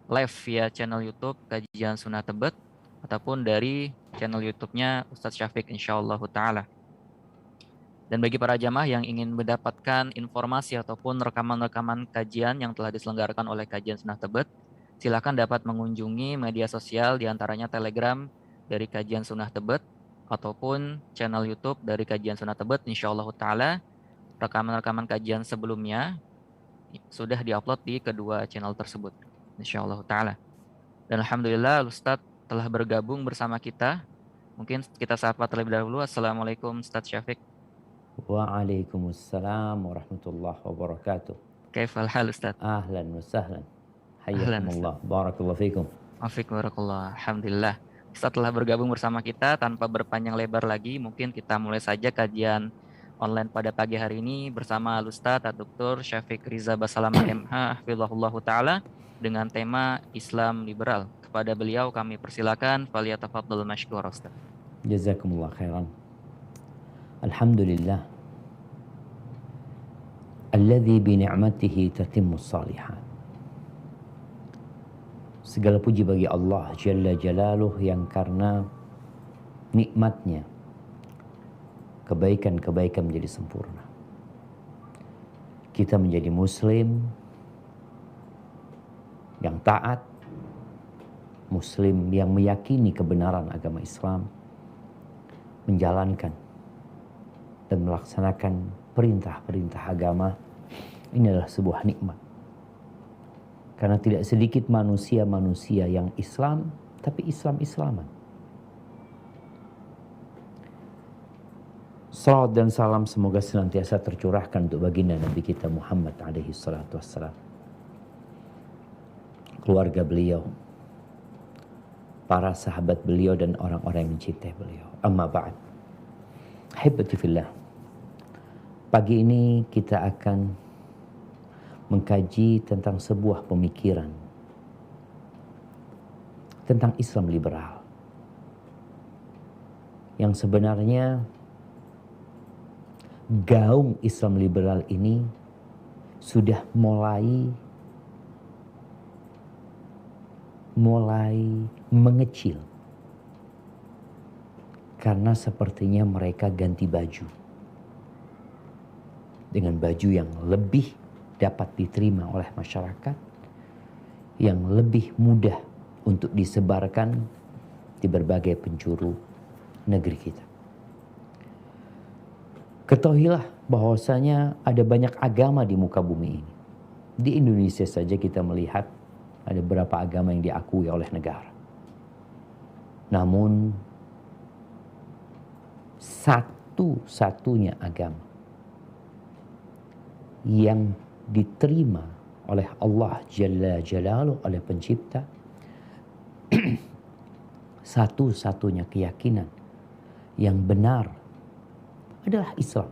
live via channel YouTube Kajian Sunnah Tebet ataupun dari channel YouTube-nya Ustadz Syafiq insyaallah taala. Dan bagi para jamaah yang ingin mendapatkan informasi ataupun rekaman-rekaman kajian yang telah diselenggarakan oleh Kajian Sunnah Tebet, silakan dapat mengunjungi media sosial diantaranya Telegram dari Kajian Sunnah Tebet ataupun channel YouTube dari Kajian Sunnah Tebet. Insyaallah taala rekaman-rekaman kajian sebelumnya sudah diupload di kedua channel tersebut. Insyaallah taala. Dan alhamdulillah Ustadz telah bergabung bersama kita. Mungkin kita sapa terlebih dahulu. Assalamualaikum Ustadz Syafiq. Waalaikumsalam warahmatullahi wabarakatuh. Kaifal hal Ustadz? Ahlan wa sahlan. Ahlan Ustadz. Hayyakumullah. Barakallahu fikum. Afiq barakallah. Alhamdulillah. Ustadz telah bergabung bersama kita tanpa berpanjang lebar lagi. Mungkin kita mulai saja kajian online pada pagi hari ini bersama Ustadz Dr. Syafiq Riza Basalamah MH Hafizahullah Ta'ala dengan tema Islam Liberal. Kepada beliau kami persilakan faliyatafaddal mashkur Ustadz. Jazakumullah khairan. Alhamdulillah. Alladzi bi ni'matihi tatimmus salihat. Segala puji bagi Allah Jalla Jalaluh yang karena nikmatnya kebaikan-kebaikan menjadi sempurna. Kita menjadi muslim yang taat, muslim yang meyakini kebenaran agama Islam, menjalankan dan melaksanakan perintah-perintah agama. Ini adalah sebuah nikmat. Karena tidak sedikit manusia-manusia yang Islam, tapi Islam-Islaman. Salawat dan salam semoga senantiasa tercurahkan untuk baginda Nabi kita Muhammad alaihi salatu wassalam. Keluarga beliau, para sahabat beliau dan orang-orang yang mencintai beliau. Amma ba'd. Ahibati fillah. Pagi ini kita akan mengkaji tentang sebuah pemikiran tentang Islam liberal yang sebenarnya gaung Islam liberal ini sudah mulai mengecil karena sepertinya mereka ganti baju dengan baju yang lebih dapat diterima oleh masyarakat, yang lebih mudah untuk disebarkan di berbagai penjuru negeri kita. Ketahuilah bahwasanya ada banyak agama di muka bumi ini. Di Indonesia saja kita melihat ada beberapa agama yang diakui oleh negara. Namun satu-satunya agama yang diterima oleh Allah Jalla Jalaluh, oleh pencipta, satu-satunya keyakinan yang benar adalah Islam.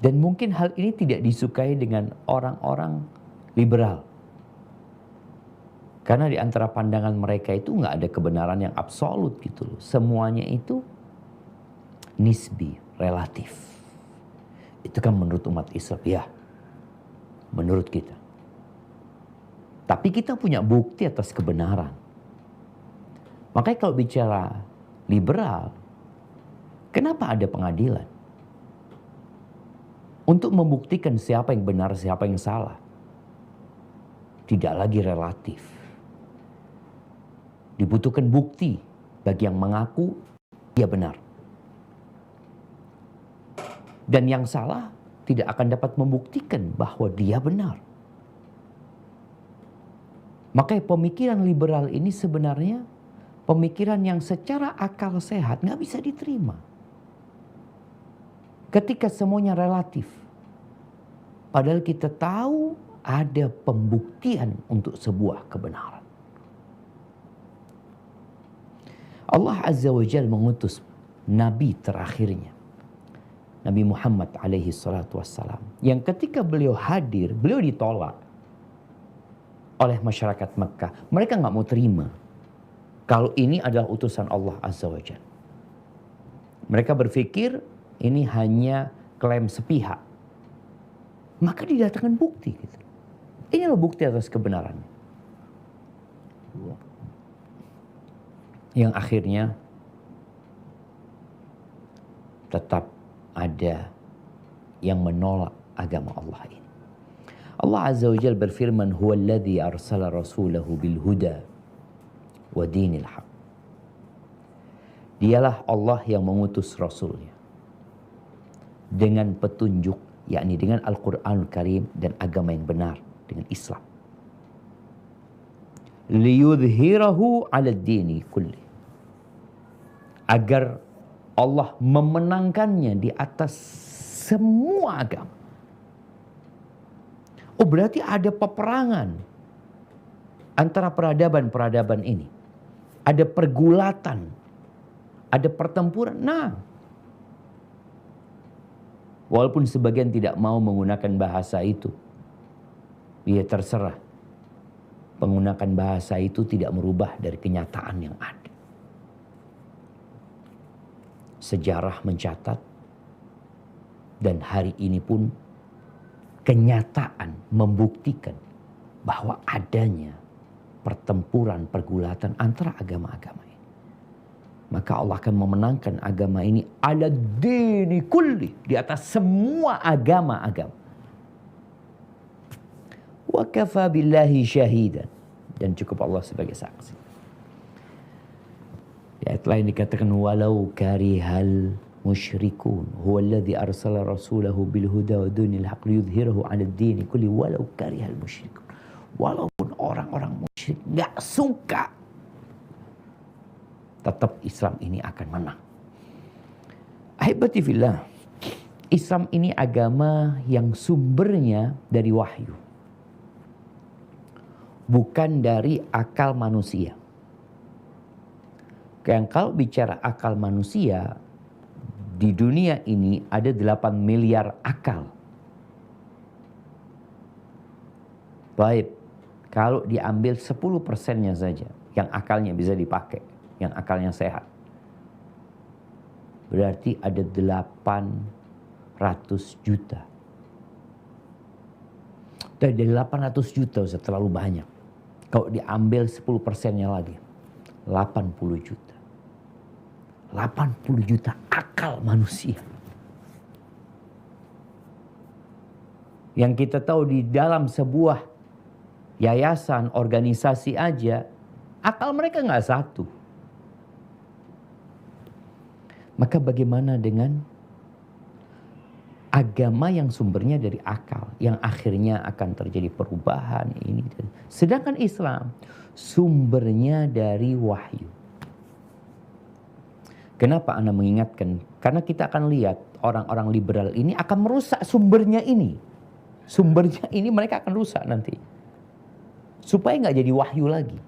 Dan mungkin hal ini tidak disukai dengan orang-orang liberal. Karena di antara pandangan mereka itu nggak ada kebenaran yang absolut gitu loh. Semuanya itu nisbi, relatif. Itu kan menurut umat Islam, ya. Menurut kita. Tapi kita punya bukti atas kebenaran. Makanya kalau bicara liberal, kenapa ada pengadilan? Untuk membuktikan siapa yang benar, siapa yang salah. Tidak lagi relatif. Dibutuhkan bukti bagi yang mengaku dia benar. Dan yang salah tidak akan dapat membuktikan bahwa dia benar. Makanya pemikiran liberal ini sebenarnya pemikiran yang secara akal sehat nggak bisa diterima. Ketika semuanya relatif. Padahal kita tahu ada pembuktian untuk sebuah kebenaran. Allah Azza wa Jalla mengutus Nabi terakhirnya, Nabi Muhammad alaihi salatu wassalam, yang ketika beliau hadir, beliau ditolak oleh masyarakat Mekah. Mereka nggak mau terima kalau ini adalah utusan Allah Azza wa Jalla. Mereka berpikir ini hanya klaim sepihak. Maka didatangkan bukti gitu. Ini loh bukti atas kebenarannya. Yang akhirnya tetap ada yang menolak agama Allah ini. Allah Azza wa Jalla berfirman, "Huwa alladhi arsala rasulahu bil huda wa dinil haq." Dialah Allah yang mengutus Rasulnya dengan petunjuk, yakni dengan Al-Quranul Karim dan agama yang benar, dengan Islam. Liyudhhirahu ala dini kulli. Agar Allah memenangkannya di atas semua agama. Oh, berarti ada peperangan antara peradaban-peradaban ini. Ada pergulatan, ada pertempuran. Nah, walaupun sebagian tidak mau menggunakan bahasa itu, ya terserah. Menggunakan bahasa itu tidak merubah dari kenyataan yang ada. Sejarah mencatat, dan hari ini pun kenyataan membuktikan bahwa adanya pertempuran, pergulatan antara agama-agama ini. Maka Allah akan memenangkan agama ini ala dini kulli, di atas semua agama-agama. Wa kafa billahi syahidan, dan cukup Allah sebagai saksi. Di ayat lain dikatakan walau karihal musyrikun huwa alladhi arsala rasulahu bil huda wa dunil haq liyudhhirahu 'ala ad-din kulli walau karihal musyrikun. Walaupun orang-orang musyrik enggak suka, tetap Islam ini akan menang. Ahibati fillah, Islam ini agama yang sumbernya dari wahyu, bukan dari akal manusia. Yang kalau bicara akal manusia, di dunia ini ada 8 miliar akal. Baik, kalau diambil 10%-nya saja, yang akalnya bisa dipakai, yang akalnya sehat, berarti ada 800 juta. Dari 800 juta Ustaz, terlalu banyak. Kalau diambil 10%-nya lagi, 80 juta. 80 juta akal manusia. Yang kita tahu di dalam sebuah yayasan, organisasi aja, akal mereka nggak satu. Maka bagaimana dengan agama yang sumbernya dari akal, yang akhirnya akan terjadi perubahan ini. Sedangkan Islam sumbernya dari wahyu. Kenapa Anda mengingatkan? Karena kita akan lihat orang-orang liberal ini akan merusak sumbernya ini. Sumbernya ini mereka akan rusak nanti. Supaya nggak jadi wahyu lagi.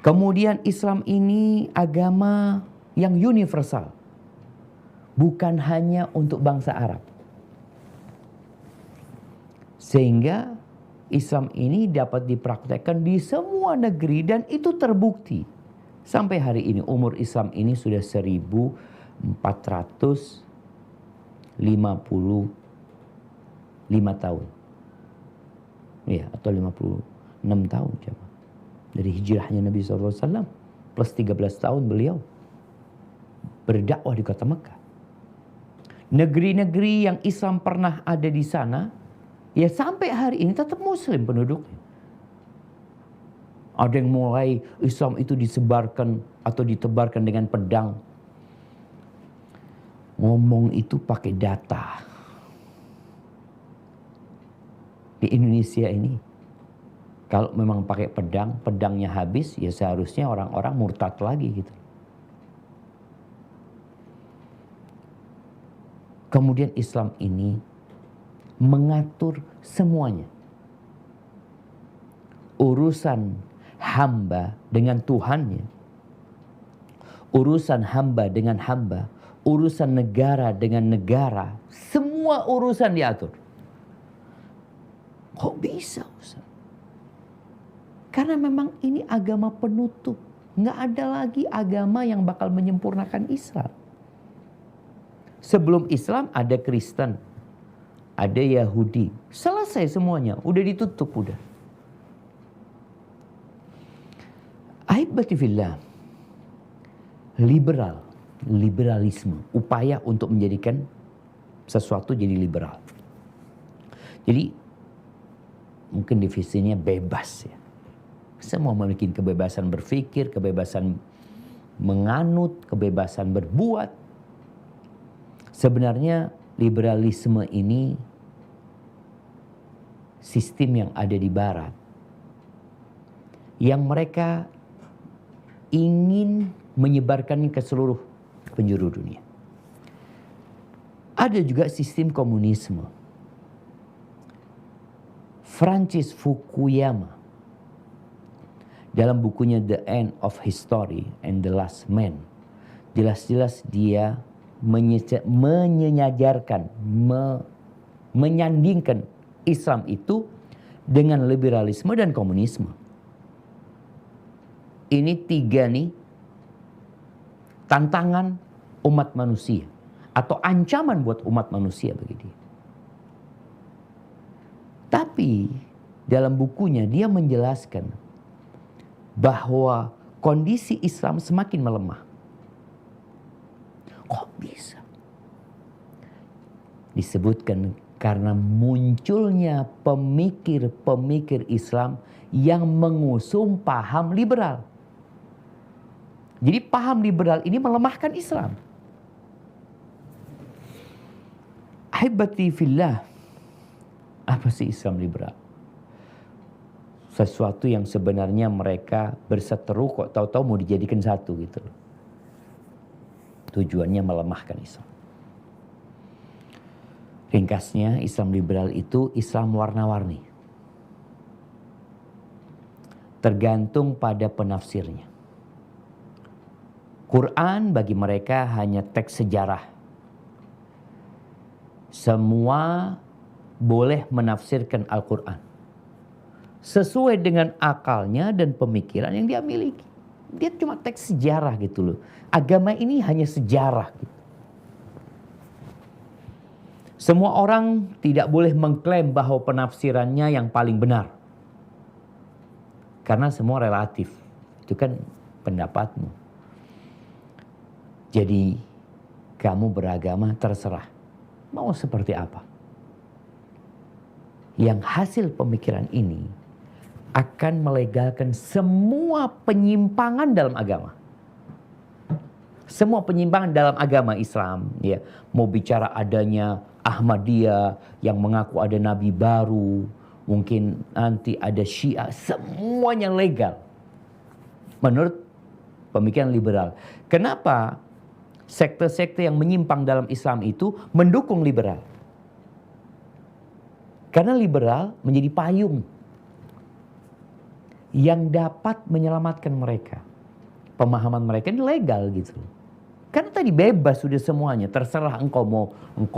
Kemudian Islam ini agama yang universal. Bukan hanya untuk bangsa Arab. Sehingga Islam ini dapat dipraktekkan di semua negeri dan itu terbukti. Sampai hari ini umur Islam ini sudah 1455 tahun. Ya, atau 56 tahun coba. Dari hijrahnya Nabi SAW plus 13 tahun beliau berdakwah di kota Mekah. Negeri-negeri yang Islam pernah ada di sana, ya sampai hari ini tetap Muslim penduduknya. Ada yang mulai Islam itu disebarkan atau ditebarkan dengan pedang. Ngomong itu pakai data. Di Indonesia ini, kalau memang pakai pedang, pedangnya habis, ya seharusnya orang-orang murtad lagi gitu. Kemudian Islam ini mengatur semuanya. Urusan hamba dengan Tuhannya, urusan hamba dengan hamba, urusan negara dengan negara, semua urusan diatur. Kok bisa Ustaz? Karena memang ini agama penutup. Nggak ada lagi agama yang bakal menyempurnakan Islam. Sebelum Islam ada Kristen, ada Yahudi. Selesai semuanya, udah ditutup udah. Ahibati fillah, liberalisme, upaya untuk menjadikan sesuatu jadi liberal. Jadi mungkin definisinya bebas ya. Semua memiliki kebebasan berpikir, kebebasan menganut, kebebasan berbuat. Sebenarnya liberalisme ini sistem yang ada di barat, yang mereka ingin menyebarkan ke seluruh penjuru dunia. Ada juga sistem komunisme. Francis Fukuyama dalam bukunya The End of History and the Last Man, jelas-jelas dia menyandingkan Islam itu dengan liberalisme dan komunisme. Ini tiga nih tantangan umat manusia atau ancaman buat umat manusia bagi dia. Tapi dalam bukunya dia menjelaskan bahwa kondisi Islam semakin melemah. Kok bisa? Disebutkan karena munculnya pemikir-pemikir Islam yang mengusung paham liberal. Jadi paham liberal ini melemahkan Islam. Ahibati fillah, apa sih Islam liberal? Sesuatu yang sebenarnya mereka berseteru kok tahu-tahu mau dijadikan satu gitu. Tujuannya melemahkan Islam. Ringkasnya, Islam liberal itu Islam warna-warni. Tergantung pada penafsirnya. Quran bagi mereka hanya teks sejarah. Semua boleh menafsirkan Al-Quran sesuai dengan akalnya dan pemikiran yang dia miliki. Dia cuma teks sejarah gitu loh. Agama ini hanya sejarah gitu. Semua orang tidak boleh mengklaim bahwa penafsirannya yang paling benar. Karena semua relatif. Itu kan pendapatmu. Jadi kamu beragama terserah. Mau seperti apa? Yang hasil pemikiran ini akan melegalkan semua penyimpangan dalam agama. Semua penyimpangan dalam agama Islam. Ya, mau bicara adanya Ahmadiyah yang mengaku ada nabi baru. Mungkin nanti ada Syiah. Semuanya legal. Menurut pemikiran liberal. Kenapa sekte-sekte yang menyimpang dalam Islam itu mendukung liberal? Karena liberal menjadi payung yang dapat menyelamatkan mereka. Pemahaman mereka ini legal gitu. Karena tadi bebas sudah semuanya. Terserah engkau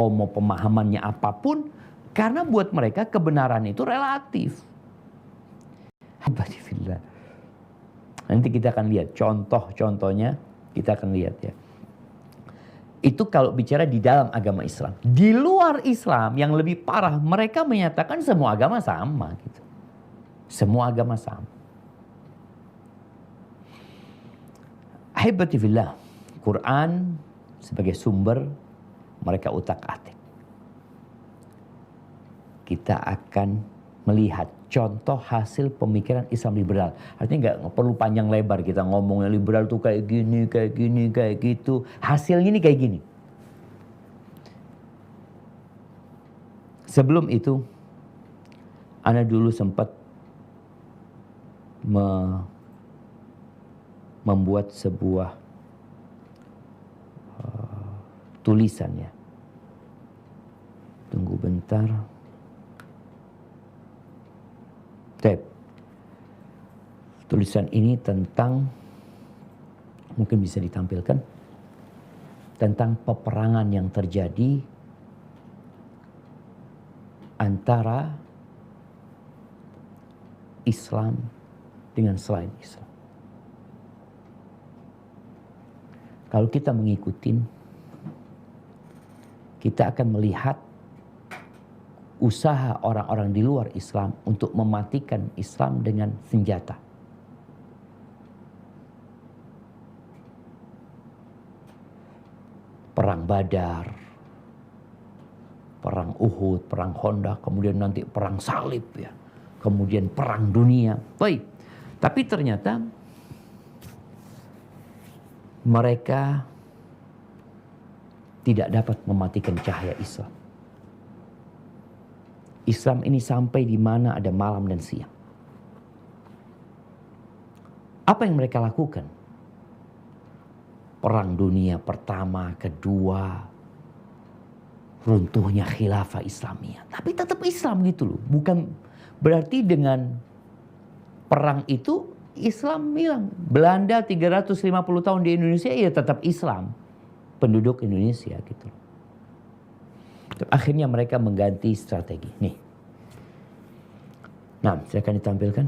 mau pemahamannya apapun. Karena buat mereka kebenaran itu relatif. Alhamdulillah. Nanti kita akan lihat contoh-contohnya. Kita akan lihat ya. Itu kalau bicara di dalam agama Islam. Di luar Islam yang lebih parah, mereka menyatakan semua agama sama gitu. Semua agama sama. Ahibati fillah, Quran sebagai sumber mereka utak-atik. Kita akan melihat contoh hasil pemikiran Islam liberal. Artinya nggak perlu panjang lebar kita ngomongnya liberal tuh kayak gini, kayak gitu. Hasilnya ini kayak gini. Sebelum itu, Ana dulu sempat membuat sebuah tulisan ya. Tunggu bentar. Tulisan ini tentang, mungkin bisa ditampilkan, tentang peperangan yang terjadi antara Islam dengan selain Islam. Kalau kita mengikuti, kita akan melihat usaha orang-orang di luar Islam untuk mematikan Islam dengan senjata. Perang Badar, perang Uhud, perang Khandaq, kemudian nanti perang salib ya. Kemudian perang dunia. Baik. Tapi ternyata mereka tidak dapat mematikan cahaya Islam. Islam ini sampai di mana ada malam dan siang. Apa yang mereka lakukan? Perang dunia pertama, kedua, runtuhnya khilafah Islamiyah. Tapi tetap Islam gitu loh. Bukan berarti dengan perang itu Islam hilang. Belanda 350 tahun di Indonesia ya tetap Islam. Penduduk Indonesia gitu. Akhirnya mereka mengganti strategi. Nih. Nah, silakan ditampilkan.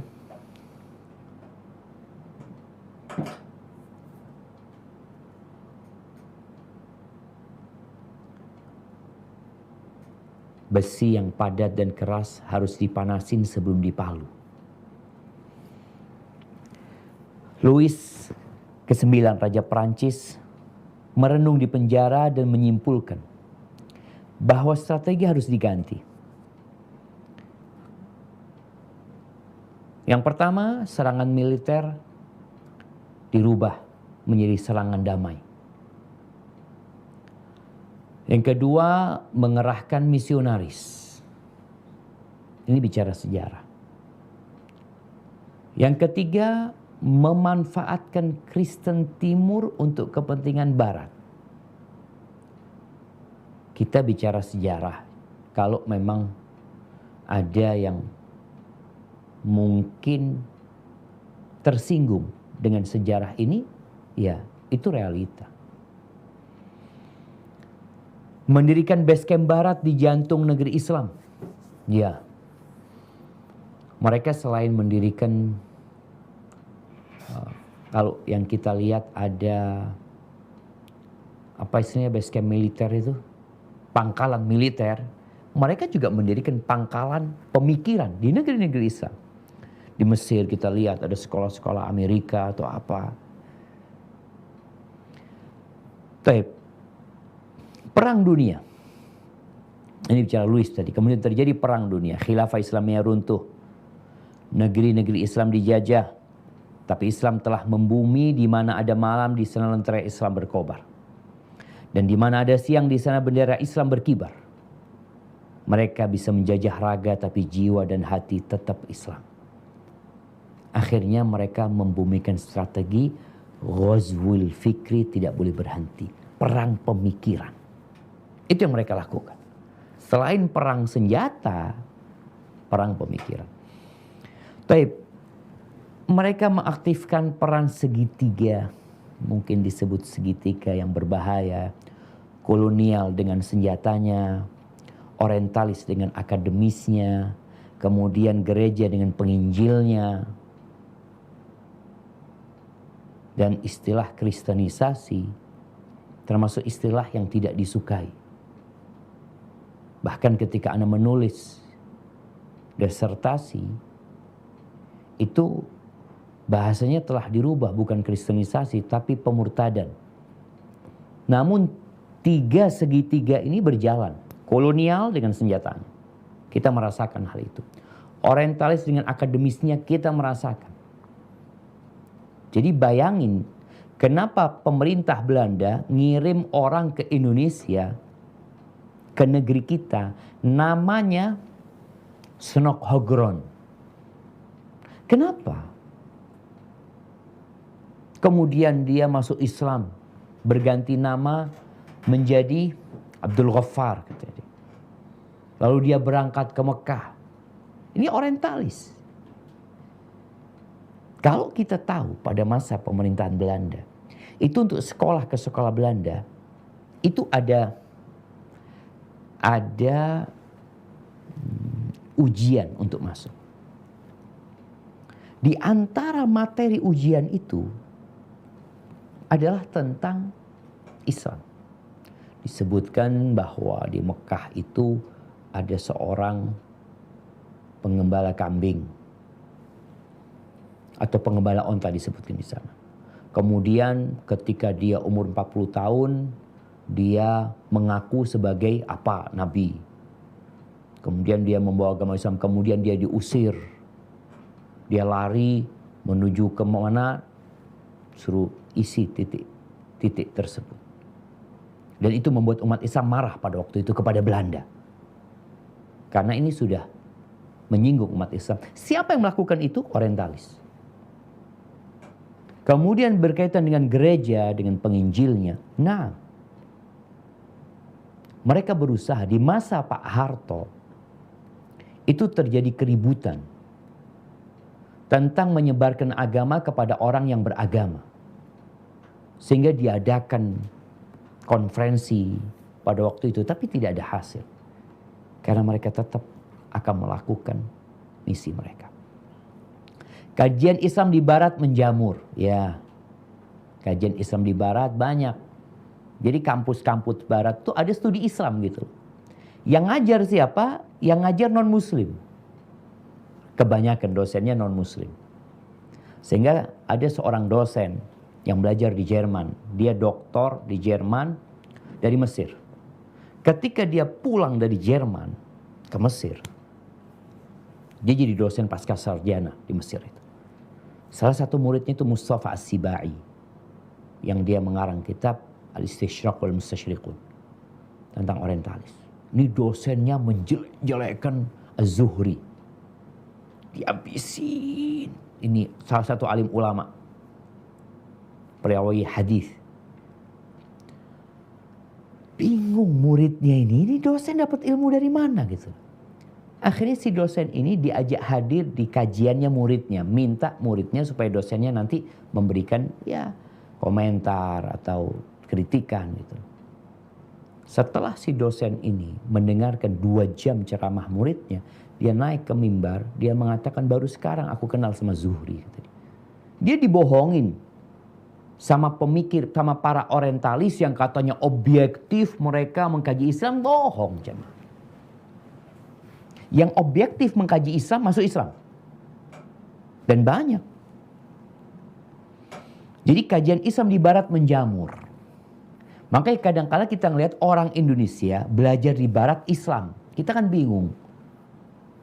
Besi yang padat dan keras harus dipanasin sebelum dipalu. Louis ke-9 Raja Perancis merenung di penjara dan menyimpulkan bahwa strategi harus diganti. Yang pertama, serangan militer dirubah menjadi serangan damai. Yang kedua, mengerahkan misionaris. Ini bicara sejarah. Yang ketiga, memanfaatkan Kristen Timur untuk kepentingan Barat. Kita bicara sejarah. Kalau memang ada yang mungkin tersinggung dengan sejarah ini, ya itu realita. Mendirikan base camp Barat di jantung negeri Islam. Ya. Mereka selain mendirikan, kalau yang kita lihat ada, apa istilahnya base camp militer itu? Pangkalan militer. Mereka juga mendirikan pangkalan pemikiran di negeri-negeri Islam. Di Mesir kita lihat ada sekolah-sekolah Amerika atau apa. Tapi Perang dunia. Ini bicara Louis tadi. Kemudian terjadi perang dunia. Khilafah Islamiyah runtuh. Negeri-negeri Islam dijajah. Tapi Islam telah membumi di mana ada malam, di sana lentera Islam berkobar. Dan di mana ada siang, di sana bendera Islam berkibar. Mereka bisa menjajah raga tapi jiwa dan hati tetap Islam. Akhirnya mereka membumikan strategi Ghazwul Fikri, tidak boleh berhenti. Perang pemikiran. Itu yang mereka lakukan. Selain perang senjata, perang pemikiran. Tapi mereka mengaktifkan peran segitiga, mungkin disebut segitiga yang berbahaya, kolonial dengan senjatanya, orientalis dengan akademisnya, kemudian gereja dengan penginjilnya, dan istilah kristenisasi termasuk istilah yang tidak disukai. Bahkan ketika Anda menulis disertasi, itu bahasanya telah dirubah, bukan kristenisasi tapi pemurtadan. Namun tiga segitiga ini berjalan. Kolonial dengan senjatanya. Kita merasakan hal itu. Orientalis dengan akademisnya kita merasakan. Jadi bayangin kenapa pemerintah Belanda ngirim orang ke Indonesia, ke negeri kita, namanya Snokhogron. Kenapa? Kemudian dia masuk Islam, berganti nama menjadi Abdul Ghaffar. Lalu dia berangkat ke Mekah. Ini orientalis. Kalau kita tahu pada masa pemerintahan Belanda, itu untuk sekolah ke sekolah Belanda, itu ada ujian untuk masuk. Di antara materi ujian itu adalah tentang Islam. Disebutkan bahwa di Mekah itu ada seorang pengembala kambing atau pengembala onta disebutkan di sana. Kemudian ketika dia umur 40 tahun, dia mengaku sebagai apa? Nabi. Kemudian dia membawa agama Islam, kemudian dia diusir. Dia lari menuju ke mana? Suruh isi titik tersebut. Dan itu membuat umat Islam marah pada waktu itu kepada Belanda. Karena ini sudah menyinggung umat Islam. Siapa yang melakukan itu? Orientalis. Kemudian berkaitan dengan gereja, dengan penginjilnya. Nah, mereka berusaha di masa Pak Harto, itu terjadi keributan tentang menyebarkan agama kepada orang yang beragama. Sehingga diadakan konferensi pada waktu itu, tapi tidak ada hasil. Karena mereka tetap akan melakukan misi mereka. Kajian Islam di Barat menjamur. Ya, kajian Islam di Barat banyak. Jadi kampus-kampus Barat tuh ada studi Islam gitu. Yang ngajar siapa? Yang ngajar non-Muslim. Kebanyakan dosennya non-Muslim. Sehingga ada seorang dosen yang belajar di Jerman. Dia doktor di Jerman dari Mesir. Ketika dia pulang dari Jerman ke Mesir, dia jadi dosen pasca sarjana di Mesir itu. Salah satu muridnya itu Mustafa As-Sibai, yang dia mengarang kitab Al-Istishraq wal Mustashriqun tentang orientalis. Ini dosennya menjelek-jelekan Az-Zuhri. Dihabisin. Ini salah satu alim ulama, perawi hadis. Bingung muridnya ini dosen dapat ilmu dari mana gitu. Akhirnya si dosen ini diajak hadir di kajiannya muridnya. Minta muridnya supaya dosennya nanti memberikan ya komentar atau kritikan gitu. Setelah si dosen ini mendengarkan 2 jam ceramah muridnya, dia naik ke mimbar, dia mengatakan baru sekarang aku kenal sama Zuhri. Dia dibohongin sama pemikir, sama para orientalis yang katanya objektif mereka mengkaji Islam, bohong jemaah. Yang objektif mengkaji Islam masuk Islam. Dan banyak. Jadi kajian Islam di Barat menjamur. Makanya kadang-kala kita ngelihat orang Indonesia belajar di Barat Islam. Kita kan bingung.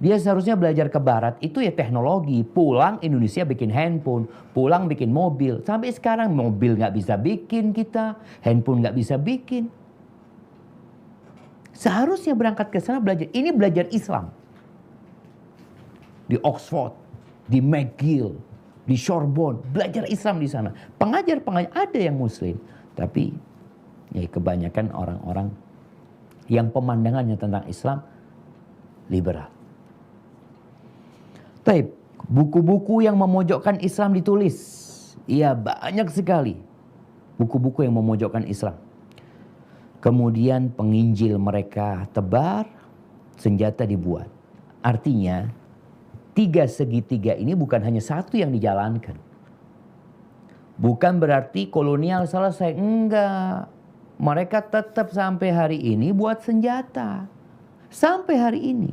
Dia seharusnya belajar ke Barat itu ya teknologi. Pulang Indonesia bikin handphone, pulang bikin mobil. Sampai sekarang mobil nggak bisa bikin kita, handphone nggak bisa bikin. Seharusnya berangkat ke sana belajar. Ini belajar Islam. Di Oxford, di McGill, di Sorbonne. Belajar Islam di sana. Pengajar-pengajar ada yang Muslim. Tapi ya kebanyakan orang-orang yang pemandangannya tentang Islam liberal. Taib, buku-buku yang memojokkan Islam ditulis. Iya, banyak sekali buku-buku yang memojokkan Islam. Kemudian penginjil mereka tebar, senjata dibuat. Artinya 3 segitiga ini bukan hanya satu yang dijalankan. Bukan berarti kolonial selesai, enggak. Mereka tetap sampai hari ini buat senjata. Sampai hari ini.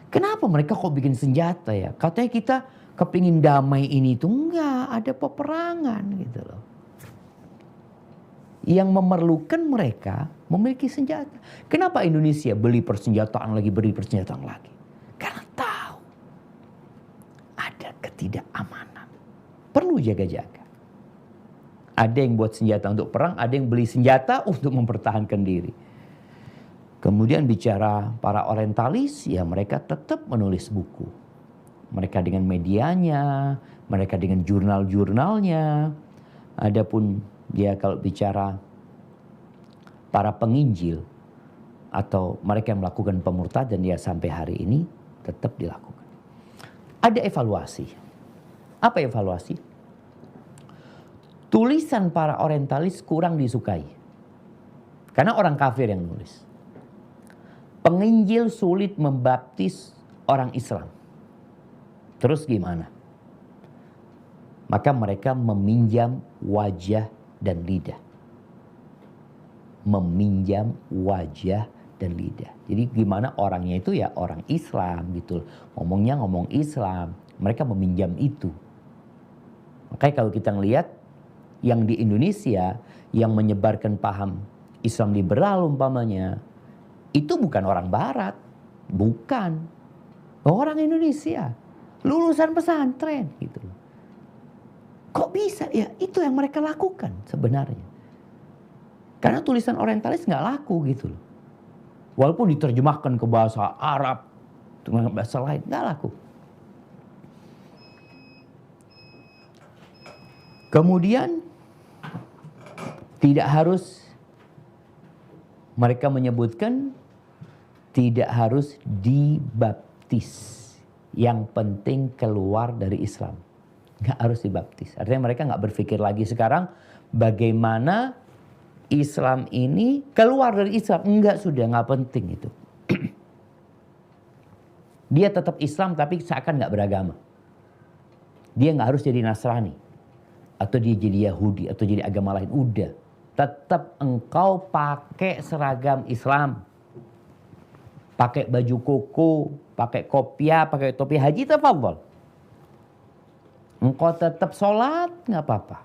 Kenapa mereka kok bikin senjata ya? Katanya kita kepingin damai ini tuh enggak, ada peperangan gitu loh. Yang memerlukan mereka memiliki senjata. Kenapa Indonesia beli persenjataan lagi, Karena tahu ada ketidakamanan. Perlu jaga-jaga. Ada yang buat senjata untuk perang, ada yang beli senjata untuk mempertahankan diri. Kemudian bicara para orientalis, ya mereka tetap menulis buku. Mereka dengan medianya, mereka dengan jurnal-jurnalnya. Adapun dia kalau bicara para penginjil atau mereka yang melakukan pemurtadan, dia sampai hari ini tetap dilakukan. Ada evaluasi. Apa evaluasi? Tulisan para orientalis kurang disukai. Karena orang kafir yang nulis. Penginjil sulit membaptis orang Islam. Terus gimana? Maka mereka meminjam wajah dan lidah. Meminjam wajah dan lidah. Jadi gimana orangnya itu ya orang Islam gitu. Ngomongnya ngomong Islam. Mereka meminjam itu. Makanya kalau kita ngelihat yang di Indonesia yang menyebarkan paham Islam liberal umpamanya, itu bukan orang Barat. Bukan. Orang Indonesia. Lulusan pesantren gitu. Kok bisa? Ya itu yang mereka lakukan sebenarnya. Karena tulisan orientalis nggak laku gitu loh. Walaupun diterjemahkan ke bahasa Arab, dengan bahasa lain, nggak laku. Kemudian tidak harus, mereka menyebutkan tidak harus dibaptis. Yang penting keluar dari Islam. Nggak harus dibaptis. Artinya mereka nggak berpikir lagi sekarang bagaimana Islam ini keluar dari Islam. Enggak, sudah nggak penting itu. Dia tetap Islam tapi seakan nggak beragama. Dia nggak harus jadi Nasrani. Atau dia jadi Yahudi atau jadi agama lain. Udah. Tetap engkau pakai seragam Islam. Pakai baju koko, pakai kopiah, pakai topi haji, tafadhol. Engkau tetap sholat, nggak apa-apa.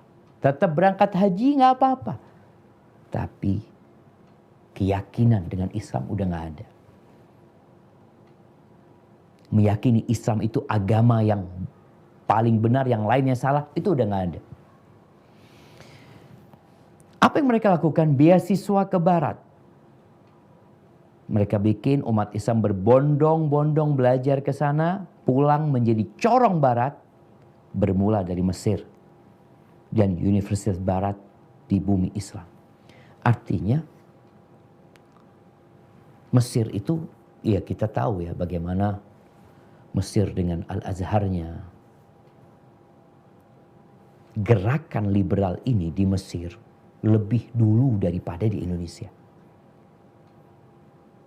Tetap berangkat haji, nggak apa-apa. Tapi keyakinan dengan Islam udah nggak ada. Meyakini Islam itu agama yang paling benar, yang lainnya salah, itu udah nggak ada. Apa yang mereka lakukan? Beasiswa ke Barat. Mereka bikin umat Islam berbondong-bondong belajar ke sana, pulang menjadi corong Barat, bermula dari Mesir dan Universitas Barat di bumi Islam. Artinya Mesir itu, ya kita tahu ya bagaimana Mesir dengan Al-Azharnya. Gerakan liberal ini di Mesir lebih dulu daripada di Indonesia.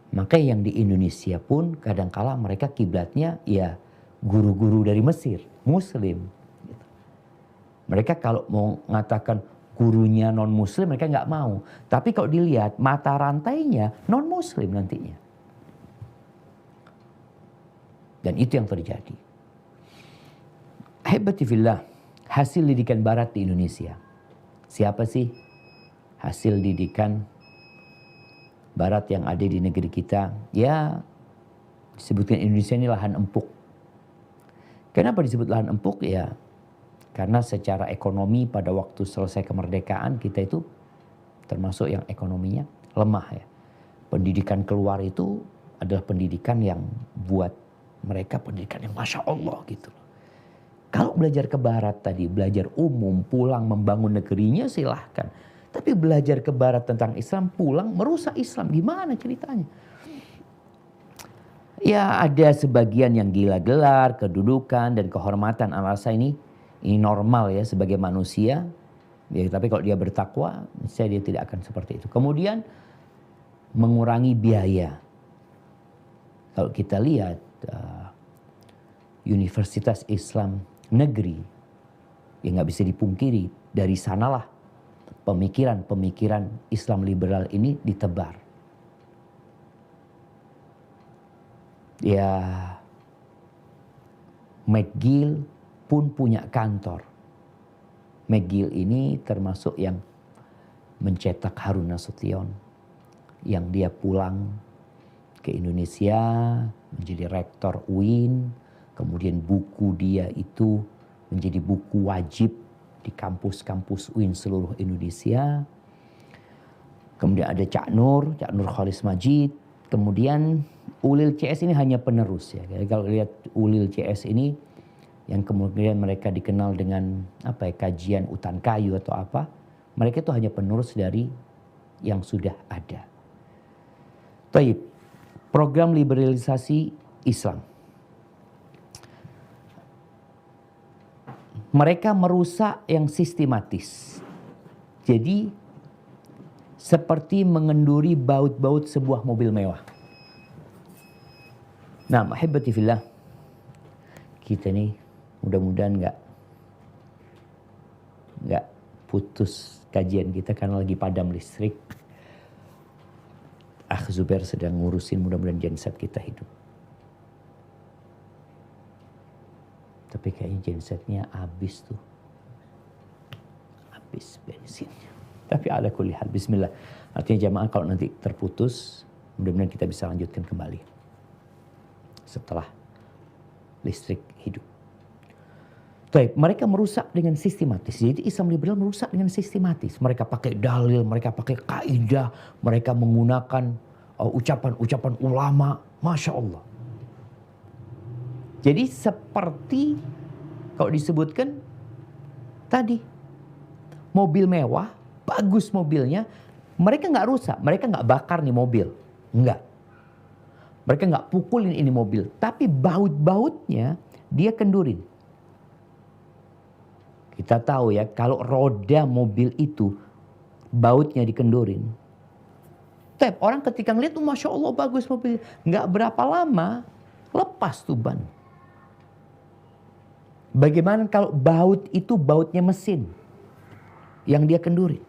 Maka yang di Indonesia pun kadangkala mereka kiblatnya ya guru-guru dari Mesir, Muslim. Mereka kalau mau mengatakan gurunya non-muslim mereka nggak mau. Tapi kalau dilihat mata rantainya non-muslim nantinya. Dan itu yang terjadi. Ahibati fillah, hasil didikan Barat di Indonesia. Siapa sih hasil didikan Barat yang ada di negeri kita? Ya disebutkan Indonesia ini lahan empuk. Kenapa disebut lahan empuk? Ya karena secara ekonomi pada waktu selesai kemerdekaan kita itu termasuk yang ekonominya lemah ya. Pendidikan keluar itu adalah pendidikan yang buat mereka pendidikan yang Masya Allah gitu. Kalau belajar ke Barat tadi, belajar umum, pulang membangun negerinya silahkan. Tapi belajar ke Barat tentang Islam, pulang merusak Islam. Gimana ceritanya? Ya ada sebagian yang gila gelar, kedudukan dan kehormatan. Alasan ini normal ya sebagai manusia. Ya, tapi kalau dia bertakwa, dia tidak akan seperti itu. Kemudian mengurangi biaya. Kalau kita lihat Universitas Islam Negeri, ya nggak bisa dipungkiri dari sanalah pemikiran-pemikiran Islam liberal ini ditebar. Ya, McGill pun punya kantor. McGill ini termasuk yang mencetak Harun Nasution, yang dia pulang ke Indonesia menjadi rektor UIN, kemudian buku dia itu menjadi buku wajib di kampus-kampus UIN seluruh Indonesia. Kemudian ada Cak Nur Khalis Majid. Kemudian Ulil CS ini hanya penerus ya. Jadi kalau lihat Ulil CS ini yang kemudian mereka dikenal dengan apa ya, kajian utan kayu atau apa, mereka itu hanya penerus dari yang sudah ada. Taib, program liberalisasi Islam. Mereka merusak yang sistematis. Jadi seperti mengenduri baut-baut sebuah mobil mewah. Nah, ahibati fillah, kita nih mudah-mudahan nggak putus kajian kita karena lagi padam listrik. Syekh Zubair sedang ngurusin, mudah-mudahan genset kita hidup. Tapi kayaknya gensetnya habis tuh. Habis bensinnya. Tapi ala kulli hal, bismillah. Artinya jamaah kalau nanti terputus, mudah-mudahan kita bisa lanjutkan kembali. Setelah listrik hidup. Baik, mereka merusak dengan sistematis. Jadi Islam liberal merusak dengan sistematis. Mereka pakai dalil, mereka pakai kaidah, mereka menggunakan ucapan-ucapan ulama. Masya Allah. Jadi seperti kalau disebutkan tadi, mobil mewah, bagus mobilnya, mereka nggak rusak, mereka nggak bakar nih mobil, nggak. Mereka nggak pukulin ini mobil, tapi baut-bautnya dia kendurin. Kita tahu ya, kalau roda mobil itu bautnya dikendurin. Tapi orang ketika ngeliat, Masya Allah bagus mobil, nggak berapa lama lepas tuh ban. Bagaimana kalau baut itu bautnya mesin yang dia kendurin?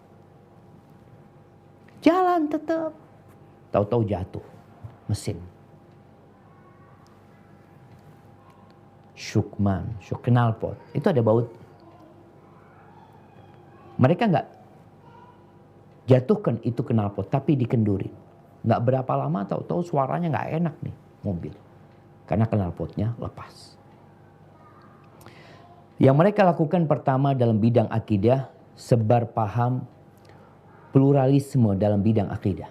Jalan tetap, tahu-tahu jatuh mesin. Syuk knalpot, itu ada baut. Mereka nggak jatuhkan itu knalpot, tapi dikendurin. Nggak berapa lama tahu-tahu suaranya nggak enak nih mobil, karena knalpotnya lepas. Yang mereka lakukan pertama dalam bidang akidah, sebar paham pluralisme dalam bidang akidah.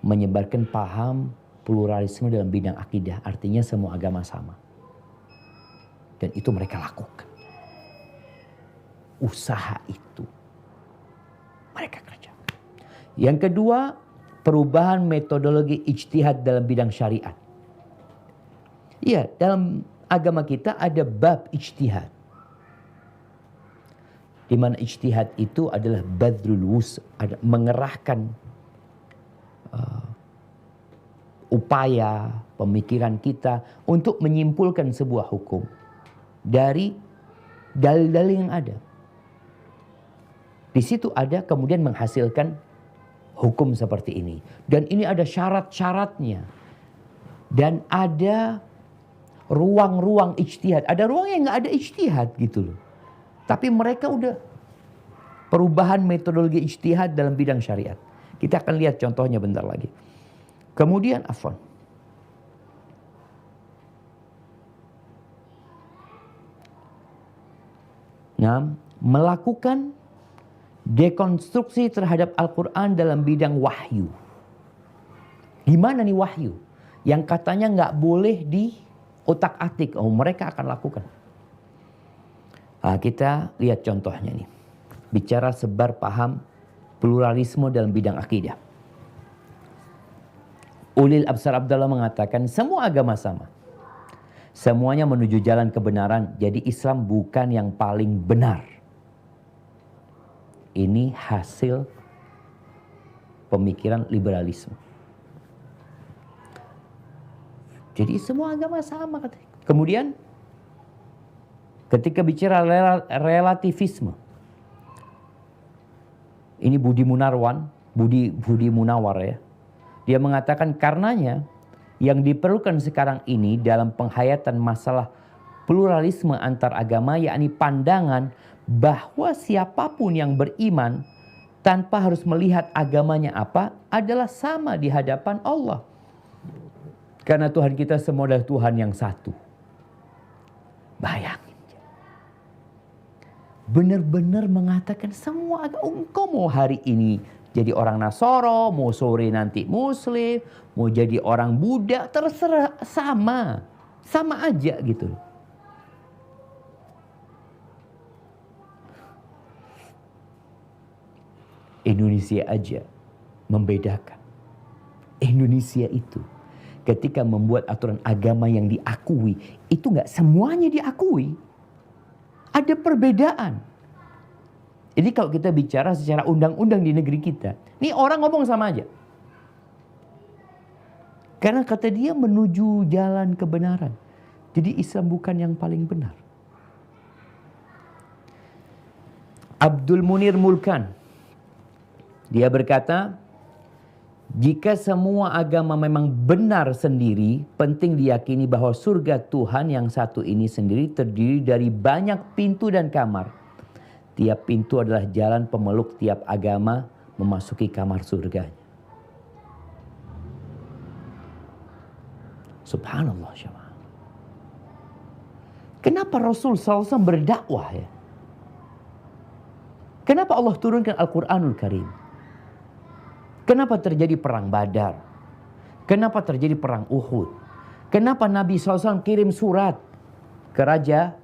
Menyebarkan paham pluralisme dalam bidang akidah, artinya semua agama sama. Dan itu mereka lakukan. Usaha itu mereka kerjakan. Yang kedua, perubahan metodologi ijtihad dalam bidang syariat. Iya, dalam agama kita ada bab ijtihad. Di mana ijtihad itu adalah badrul wus, mengerahkan upaya pemikiran kita untuk menyimpulkan sebuah hukum dari dalil-dalil yang ada. Di situ ada kemudian menghasilkan hukum seperti ini. Dan ini ada syarat-syaratnya. Dan ada ruang-ruang ijtihad. Ada ruang yang nggak ada ijtihad gitu loh. Tapi mereka udah perubahan metodologi ijtihad dalam bidang syariat. Kita akan lihat contohnya bentar lagi. Kemudian melakukan dekonstruksi terhadap Al-Quran dalam bidang wahyu. Gimana nih wahyu? Yang katanya nggak boleh di otak-atik, mereka akan lakukan. Nah, kita lihat contohnya nih. Bicara sebar paham pluralisme dalam bidang akidah. Ulil Absar Abdallah mengatakan semua agama sama. Semuanya menuju jalan kebenaran. Jadi Islam bukan yang paling benar. Ini hasil pemikiran liberalisme. Jadi semua agama sama. Kemudian ketika bicara relativisme. Ini Budi Munawar ya. Dia mengatakan karenanya yang diperlukan sekarang ini dalam penghayatan masalah pluralisme antar agama, yakni pandangan bahwa siapapun yang beriman tanpa harus melihat agamanya apa adalah sama di hadapan Allah. Karena Tuhan kita semua adalah Tuhan yang satu. Bayangin. Benar-benar mengatakan semua agama. Engkau mau hari ini jadi orang Nasoro, mau sore nanti Muslim, mau jadi orang Buddha, terserah, sama. Sama aja gitu. Indonesia aja membedakan. Indonesia itu ketika membuat aturan agama yang diakui, itu nggak semuanya diakui. Ada perbedaan. Ini kalau kita bicara secara undang-undang di negeri kita, ini orang ngomong sama aja. Karena kata dia menuju jalan kebenaran. Jadi Islam bukan yang paling benar. Abdul Munir Mulkan, dia berkata, Jika semua agama memang benar sendiri, penting diyakini bahwa surga Tuhan yang satu ini sendiri terdiri dari banyak pintu dan kamar. Tiap pintu adalah jalan pemeluk tiap agama memasuki kamar surganya. Subhanallah jemaah. Kenapa Rasul SAW berdakwah ya? Kenapa Allah turunkan Al-Quranul Karim? Kenapa terjadi perang Badar? Kenapa terjadi perang Uhud? Kenapa Nabi SAW kirim surat ke Raja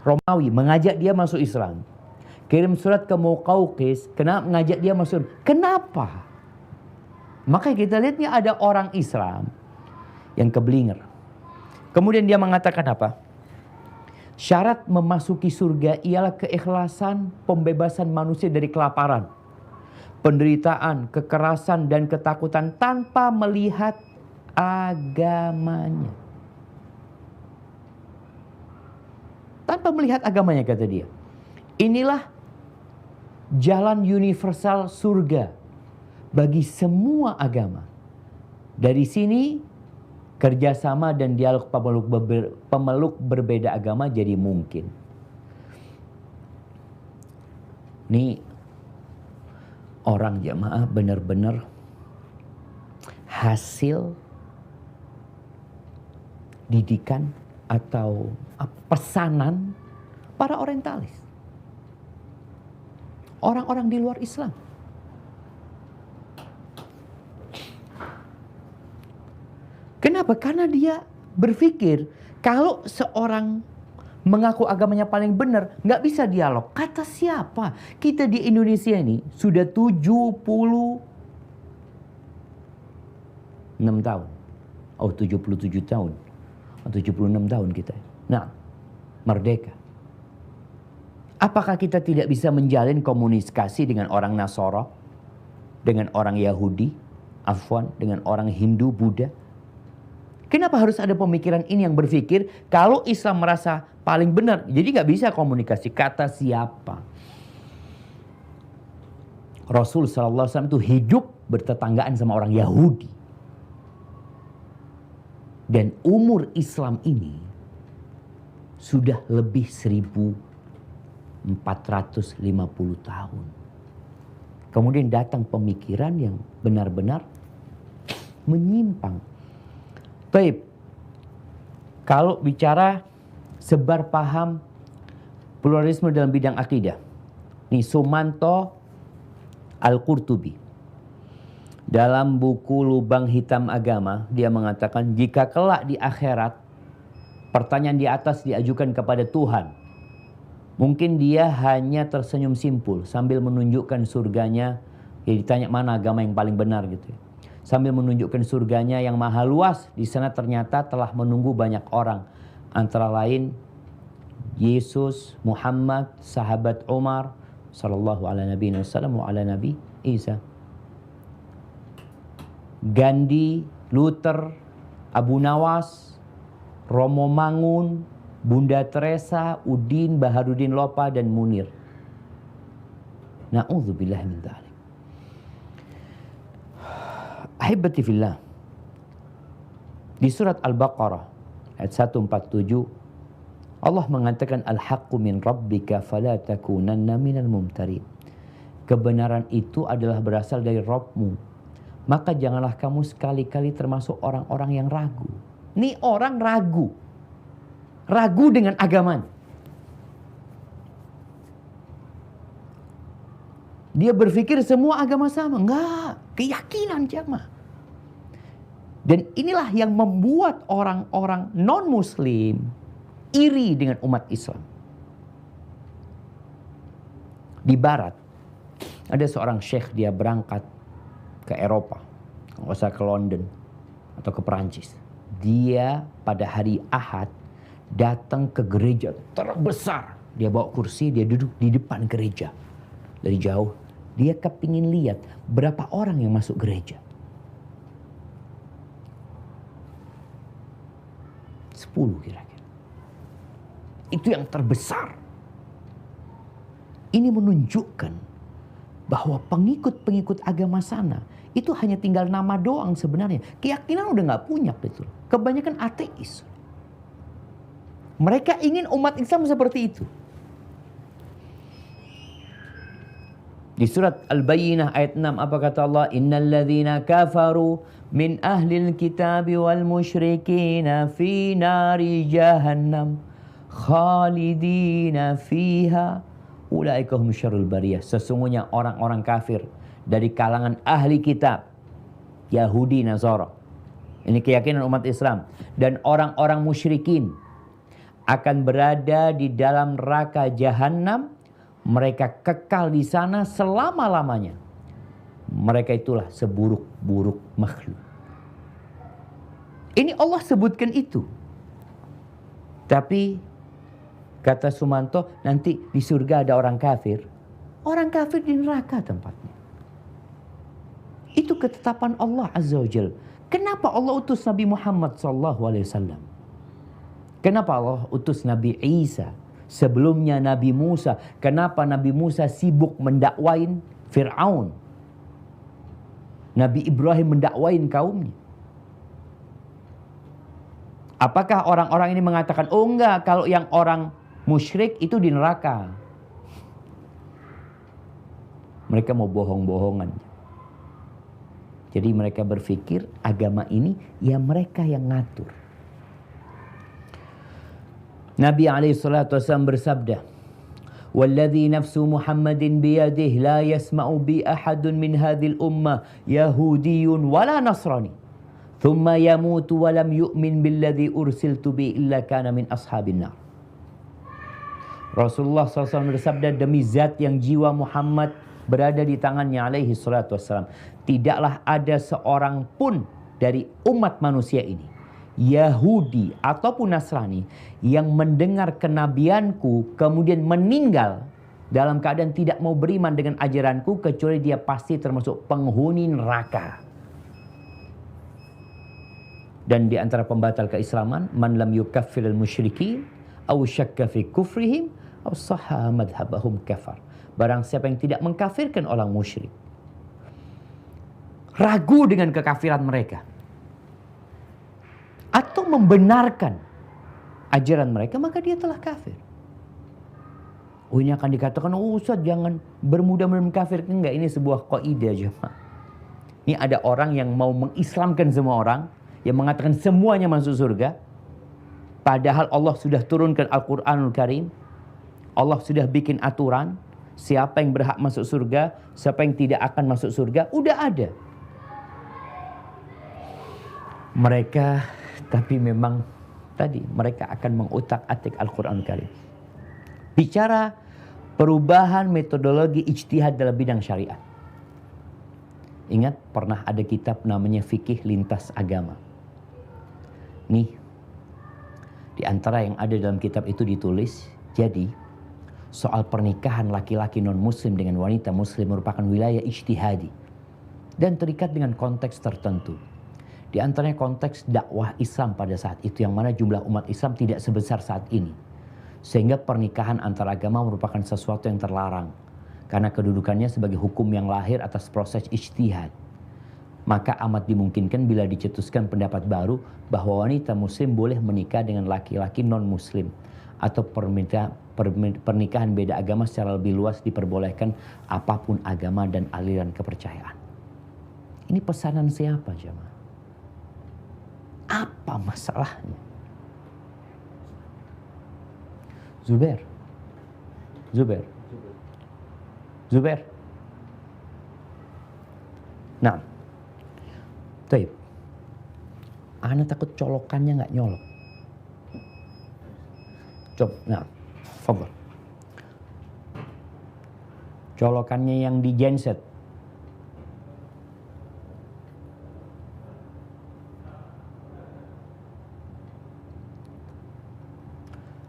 Romawi mengajak dia masuk Islam? Kirim surat ke Muqawqis, kenapa mengajak dia masuk? Kenapa? Maka kita lihatnya ada orang Islam yang keblinger. Kemudian dia mengatakan apa? Syarat memasuki surga ialah keikhlasan, pembebasan manusia dari kelaparan, penderitaan, kekerasan, dan ketakutan tanpa melihat agamanya. Tanpa melihat agamanya, kata dia. Inilah jalan universal surga bagi semua agama. Dari sini kerjasama dan dialog pemeluk berbeda agama jadi mungkin. Ini orang jamaah benar-benar hasil didikan atau pesanan para orientalis. Orang-orang di luar Islam. Kenapa? Karena dia berpikir kalau seorang mengaku agamanya paling benar, nggak bisa dialog. Kata siapa? Kita di Indonesia ini sudah 76 tahun. Oh, 77 tahun. 76 tahun kita. Nah, merdeka. Apakah kita tidak bisa menjalin komunikasi dengan orang Nasara? Dengan orang Yahudi? Afwan, dengan orang Hindu, Buddha? Kenapa harus ada pemikiran ini yang berpikir kalau Islam merasa paling benar, jadi nggak bisa komunikasi? Kata siapa? Rasul SAW itu hidup bertetanggaan sama orang Yahudi. Dan umur Islam ini sudah lebih 1450 tahun. Kemudian datang pemikiran yang benar-benar menyimpang. Baik, kalau bicara sebar paham pluralisme dalam bidang akidah, ini Sumanto Al-Qurtubi dalam buku Lubang Hitam Agama, dia mengatakan jika kelak di akhirat pertanyaan di atas diajukan kepada Tuhan, mungkin dia hanya tersenyum simpul sambil menunjukkan surganya. Ya ditanya mana agama yang paling benar gitu ya. Sambil menunjukkan surganya yang maha luas, di sana ternyata telah menunggu banyak orang. Antara lain Yesus, Muhammad, sahabat Umar, sallallahu ala nabi wasallam wa ala nabi Isa. Gandhi, Luther, Abu Nawas, Romo Mangun, Bunda Teresa, Udin, Baharudin Lopa, dan Munir. Na'udzubillah min dzalik. Ahibati fillah. Di surat Al-Baqarah ayat 147 Allah mengatakan al-haqqu min rabbika fala takunanna minal mumtarin. Kebenaran itu adalah berasal dari Rabbmu, maka janganlah kamu sekali-kali termasuk orang-orang yang ragu. Ini orang ragu. Ragu dengan agama. Dia berpikir semua agama sama. Enggak, keyakinan jamaah. Dan inilah yang membuat orang-orang non-muslim iri dengan umat Islam. Di barat, ada seorang syekh, dia berangkat ke Eropa. Nggak usah ke London atau ke Perancis. Dia pada hari Ahad datang ke gereja terbesar. Dia bawa kursi, dia duduk di depan gereja. Dari jauh, dia kepingin lihat berapa orang yang masuk gereja. 10 kira-kira. Itu yang terbesar. Ini menunjukkan bahwa pengikut-pengikut agama sana itu hanya tinggal nama doang sebenarnya. Keyakinan udah nggak punya gitu. Kebanyakan ateis. Mereka ingin umat Islam seperti itu. Di surat Al-Bayyinah ayat 6 apa kata Allah? Innal ladzina kafaru min ahlil kitabi wal musyrikina fi nari jahannam khalidina fiha ulaika hum syarrul bariyah. Sesungguhnya orang-orang kafir dari kalangan ahli kitab, Yahudi, Nasara. Ini keyakinan umat Islam. Dan orang-orang musyrikin akan berada di dalam neraka jahanam. Mereka kekal di sana selama-lamanya. Mereka itulah seburuk-buruk makhluk. Ini Allah sebutkan itu. Tapi kata Sumanto, nanti di surga ada orang kafir. Orang kafir di neraka tempatnya. Itu ketetapan Allah Azza wa Jalla. Kenapa Allah utus Nabi Muhammad SAW? Kenapa Allah utus Nabi Isa? Sebelumnya Nabi Musa. Kenapa Nabi Musa sibuk mendakwain Fir'aun? Nabi Ibrahim mendakwain kaumnya. Apakah orang-orang ini mengatakan, oh enggak, kalau yang orang musyrik itu di neraka. Mereka mau bohong-bohongan. Jadi mereka berpikir agama ini ya mereka yang ngatur. Nabi SAW bersabda, "Walladhi nafsu Muhammadin biyadihi la yasma'u bi ahadun min hadhil ummah Yahudiyyun wala Nasrani, thumma yamutu wa lam yu'min billadhi ursiltu bi illa kana min ashabin nar." Rasulullah SAW bersabda, demi zat yang jiwa Muhammad berada di tangannya alaihi salatu wassalam, tidaklah ada seorang pun dari umat manusia ini, Yahudi ataupun Nasrani, yang mendengar kenabianku kemudian meninggal dalam keadaan tidak mau beriman dengan ajaranku, kecuali dia pasti termasuk penghuni neraka. Dan di antara pembatal keislaman, man lam yukaffiril musyrikin aw syakka fi kufrihim aw sahha madhhabahum kafar. Barang siapa yang tidak mengkafirkan orang musyrik, ragu dengan kekafiran mereka, atau membenarkan ajaran mereka, maka dia telah kafir. Oh, ini akan dikatakan, oh Ustaz jangan bermudah-mudah mengkafirkan. Enggak, ini sebuah kaidah jemaah. Ini ada orang yang mau mengislamkan semua orang, yang mengatakan semuanya masuk surga. Padahal Allah sudah turunkan Al-Quranul Karim. Allah sudah bikin aturan. Siapa yang berhak masuk surga, siapa yang tidak akan masuk surga, udah ada. Mereka, tapi memang tadi mereka akan mengutak-atik Al-Quran Karim. Bicara perubahan metodologi ijtihad dalam bidang syariat. Ingat, pernah ada kitab namanya Fikih Lintas Agama. Nih, di antara yang ada dalam kitab itu ditulis, jadi soal pernikahan laki-laki non-muslim dengan wanita muslim merupakan wilayah ijtihadi dan terikat dengan konteks tertentu. Di antaranya konteks dakwah Islam pada saat itu, yang mana jumlah umat Islam tidak sebesar saat ini. Sehingga pernikahan antar agama merupakan sesuatu yang terlarang karena kedudukannya sebagai hukum yang lahir atas proses ijtihad. Maka amat dimungkinkan bila dicetuskan pendapat baru bahwa wanita muslim boleh menikah dengan laki-laki non-muslim, atau pernikahan beda agama secara lebih luas diperbolehkan, apapun agama dan aliran kepercayaan. Ini pesanan siapa jemaah? Apa masalahnya? Zubair. Nah, taib. Ana takut colokannya nggak nyolok. Coba, nah, fadhal. Colokannya yang di genset.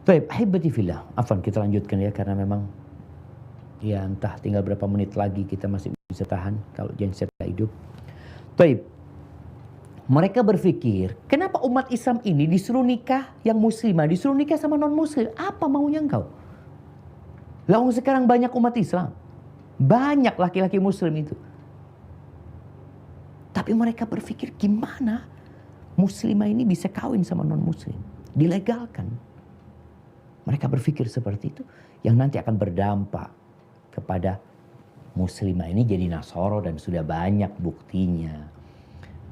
Baik, ahibati fillah. Afwan, kita lanjutkan ya, karena memang ya entah tinggal berapa menit lagi kita masih bisa tahan kalau genset gak hidup. Baik. Mereka berpikir, kenapa umat Islam ini disuruh nikah yang muslimah, disuruh nikah sama non-muslim? Apa maunya engkau? Lalu sekarang banyak umat Islam. Banyak laki-laki muslim itu. Tapi mereka berpikir gimana muslimah ini bisa kawin sama non-muslim. Dilegalkan. Mereka berpikir seperti itu. Yang nanti akan berdampak kepada muslimah ini jadi Nasoro. Dan sudah banyak buktinya.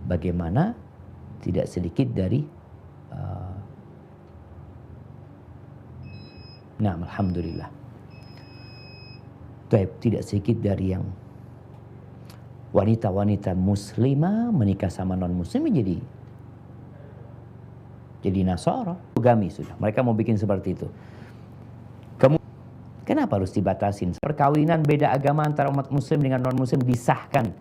Bagaimana tidak sedikit dari alhamdulillah. Tidak sedikit dari yang wanita-wanita muslimah menikah sama non-muslim jadi Nasoro. Monogami sudah. Mereka mau bikin seperti itu. Kenapa harus dibatasin? Perkawinan beda agama antara umat muslim dengan non-muslim disahkan.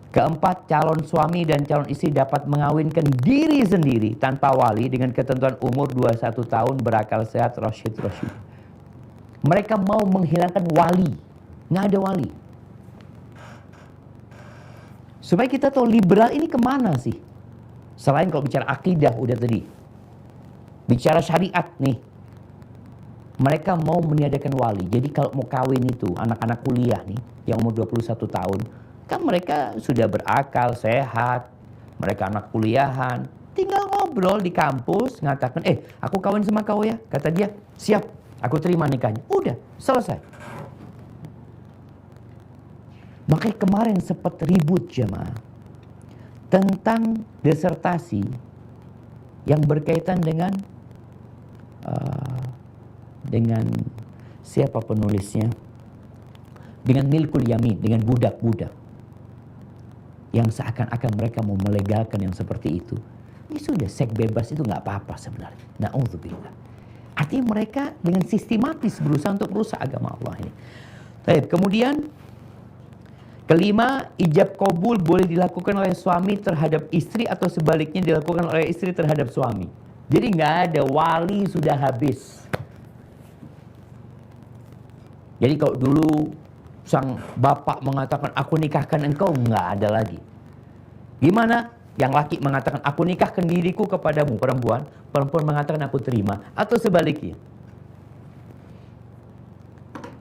Keempat, calon suami dan calon istri dapat mengawinkan diri sendiri tanpa wali dengan ketentuan umur 21 tahun, berakal sehat, rasyid. Mereka mau menghilangkan wali. Nggak ada wali. Supaya kita tahu liberal ini kemana sih? Selain kalau bicara akidah udah tadi. Bicara syariat nih. Mereka mau meniadakan wali. Jadi kalau mau kawin itu, anak-anak kuliah nih, yang umur 21 tahun, kan mereka sudah berakal, sehat. Mereka anak kuliahan. Tinggal ngobrol di kampus, ngatakan, aku kawin sama kau ya. Kata dia, siap, aku terima nikahnya. Udah, selesai. Makanya kemarin sempat ribut jemaah tentang disertasi yang berkaitan dengan siapa penulisnya? Dengan milkul yamin, dengan budak-budak. Yang seakan-akan mereka mau melegalkan yang seperti itu. Ini sudah, seks bebas itu nggak apa-apa sebenarnya. Na'udzubillah. Artinya mereka dengan sistematis berusaha untuk merusak agama Allah ini. Baik, kemudian kelima, ijab qabul boleh dilakukan oleh suami terhadap istri atau sebaliknya dilakukan oleh istri terhadap suami. Jadi nggak ada, wali sudah habis. Jadi kalau dulu sang bapak mengatakan aku nikahkan engkau, nggak ada lagi. Gimana? Yang laki mengatakan aku nikahkan diriku kepadamu, perempuan. Perempuan mengatakan aku terima. Atau sebaliknya.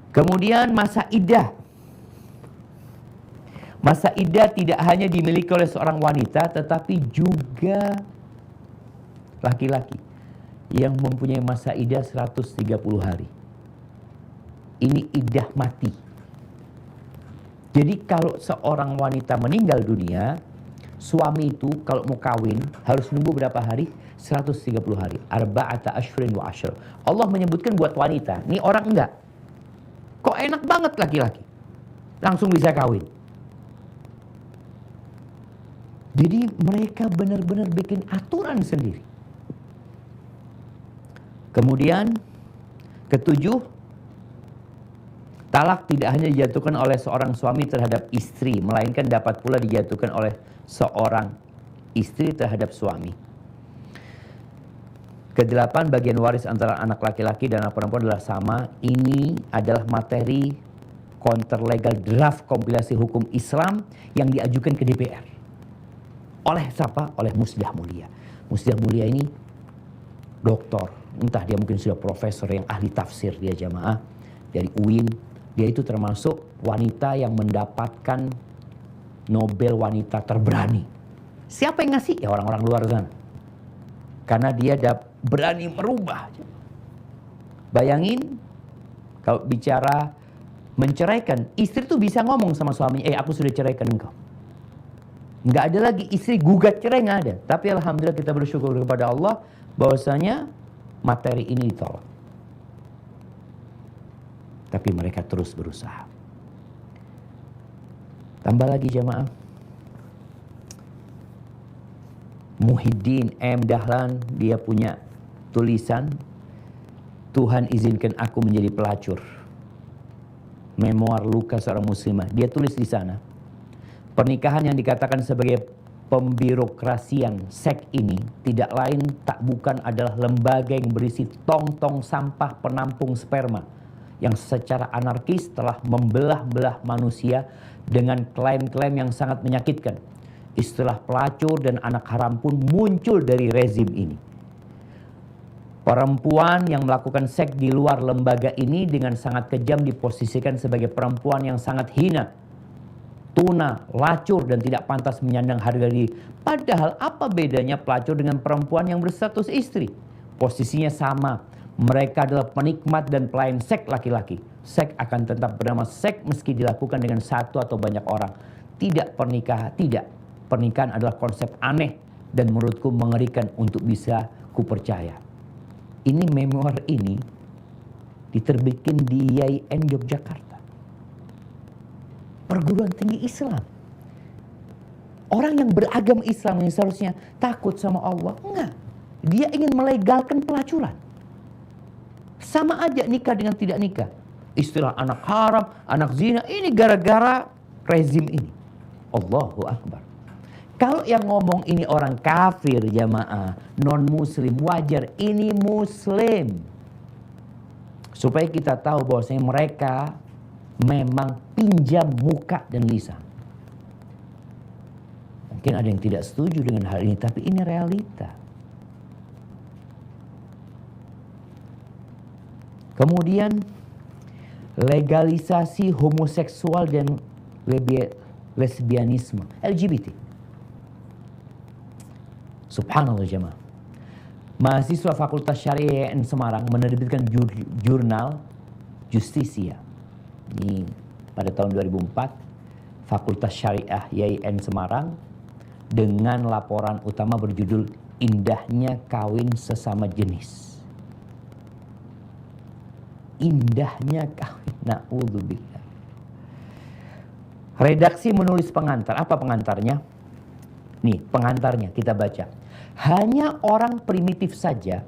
Kemudian masa iddah. Masa iddah tidak hanya dimiliki oleh seorang wanita, tetapi juga laki-laki yang mempunyai masa iddah 130 hari. Ini iddah mati. Jadi kalau seorang wanita meninggal dunia, suami itu kalau mau kawin harus nunggu berapa hari? 130 hari. Arba'ata ashrin wa ashr. Allah menyebutkan buat wanita. Ini orang enggak. Kok enak banget laki-laki? Langsung bisa kawin. Jadi mereka benar-benar bikin aturan sendiri. Kemudian ketujuh, talak tidak hanya dijatuhkan oleh seorang suami terhadap istri, melainkan dapat pula dijatuhkan oleh seorang istri terhadap suami. Kedelapan, bagian waris antara anak laki-laki dan anak perempuan adalah sama. Ini adalah materi counter legal draft kompilasi hukum Islam yang diajukan ke DPR. Oleh siapa? Oleh Musliah Mulia. Musliah Mulia ini doktor, entah dia mungkin sudah profesor yang ahli tafsir, dia jamaah dari UIN. Dia itu termasuk wanita yang mendapatkan Nobel wanita terberani. Siapa yang ngasih? Ya orang-orang luar sana. Karena dia berani merubah. Bayangin kalau bicara menceraikan, istri tuh bisa ngomong sama suaminya, aku sudah ceraikan engkau. Nggak ada lagi istri gugat cerai, nggak ada. Tapi alhamdulillah kita bersyukur kepada Allah bahwasanya materi ini ditolak. Tapi mereka terus berusaha. Tambah lagi jamaah. Muhyiddin M. Dahlan, dia punya tulisan, Tuhan izinkan aku menjadi pelacur. Memoir luka seorang muslimah. Dia tulis di sana, pernikahan yang dikatakan sebagai pembirokrasian seks ini tidak lain tak bukan adalah lembaga yang berisi tong-tong sampah penampung sperma yang secara anarkis telah membelah-belah manusia dengan klaim-klaim yang sangat menyakitkan. Istilah pelacur dan anak haram pun muncul dari rezim ini. Perempuan yang melakukan seks di luar lembaga ini dengan sangat kejam diposisikan sebagai perempuan yang sangat hina, tuna, lacur, dan tidak pantas menyandang harga diri. Padahal apa bedanya pelacur dengan perempuan yang berstatus istri? Posisinya sama. Mereka adalah penikmat dan pelayan seks laki-laki. Seks akan tetap bernama seks meski dilakukan dengan satu atau banyak orang. Tidak pernikahan, tidak. Pernikahan adalah konsep aneh dan menurutku mengerikan untuk bisa kupercaya. Ini memoir ini diterbitkan di IAIN Yogyakarta, perguruan tinggi Islam. Orang yang beragama Islam yang seharusnya takut sama Allah, enggak. Dia ingin melegalkan pelacuran. Sama aja nikah dengan tidak nikah. Istilah anak haram, anak zina, ini gara-gara rezim ini. Allahu Akbar. Kalau yang ngomong ini orang kafir jamaah, non muslim, wajar, ini muslim. Supaya kita tahu bahwasanya mereka memang pinjam muka dan lisan. Mungkin ada yang tidak setuju dengan hal ini, tapi ini realita. Kemudian legalisasi homoseksual dan lesbianisme, LGBT. Subhanallah jemaah. Mahasiswa Fakultas Syariah IAIN Semarang menerbitkan jurnal Justisia. Ini pada tahun 2004, Fakultas Syariah IAIN Semarang dengan laporan utama berjudul Indahnya Kawin Sesama Jenis. Indahnya kawin, na'udzubillah. Redaksi menulis pengantar. Apa pengantarnya? Nih pengantarnya kita baca. Hanya orang primitif saja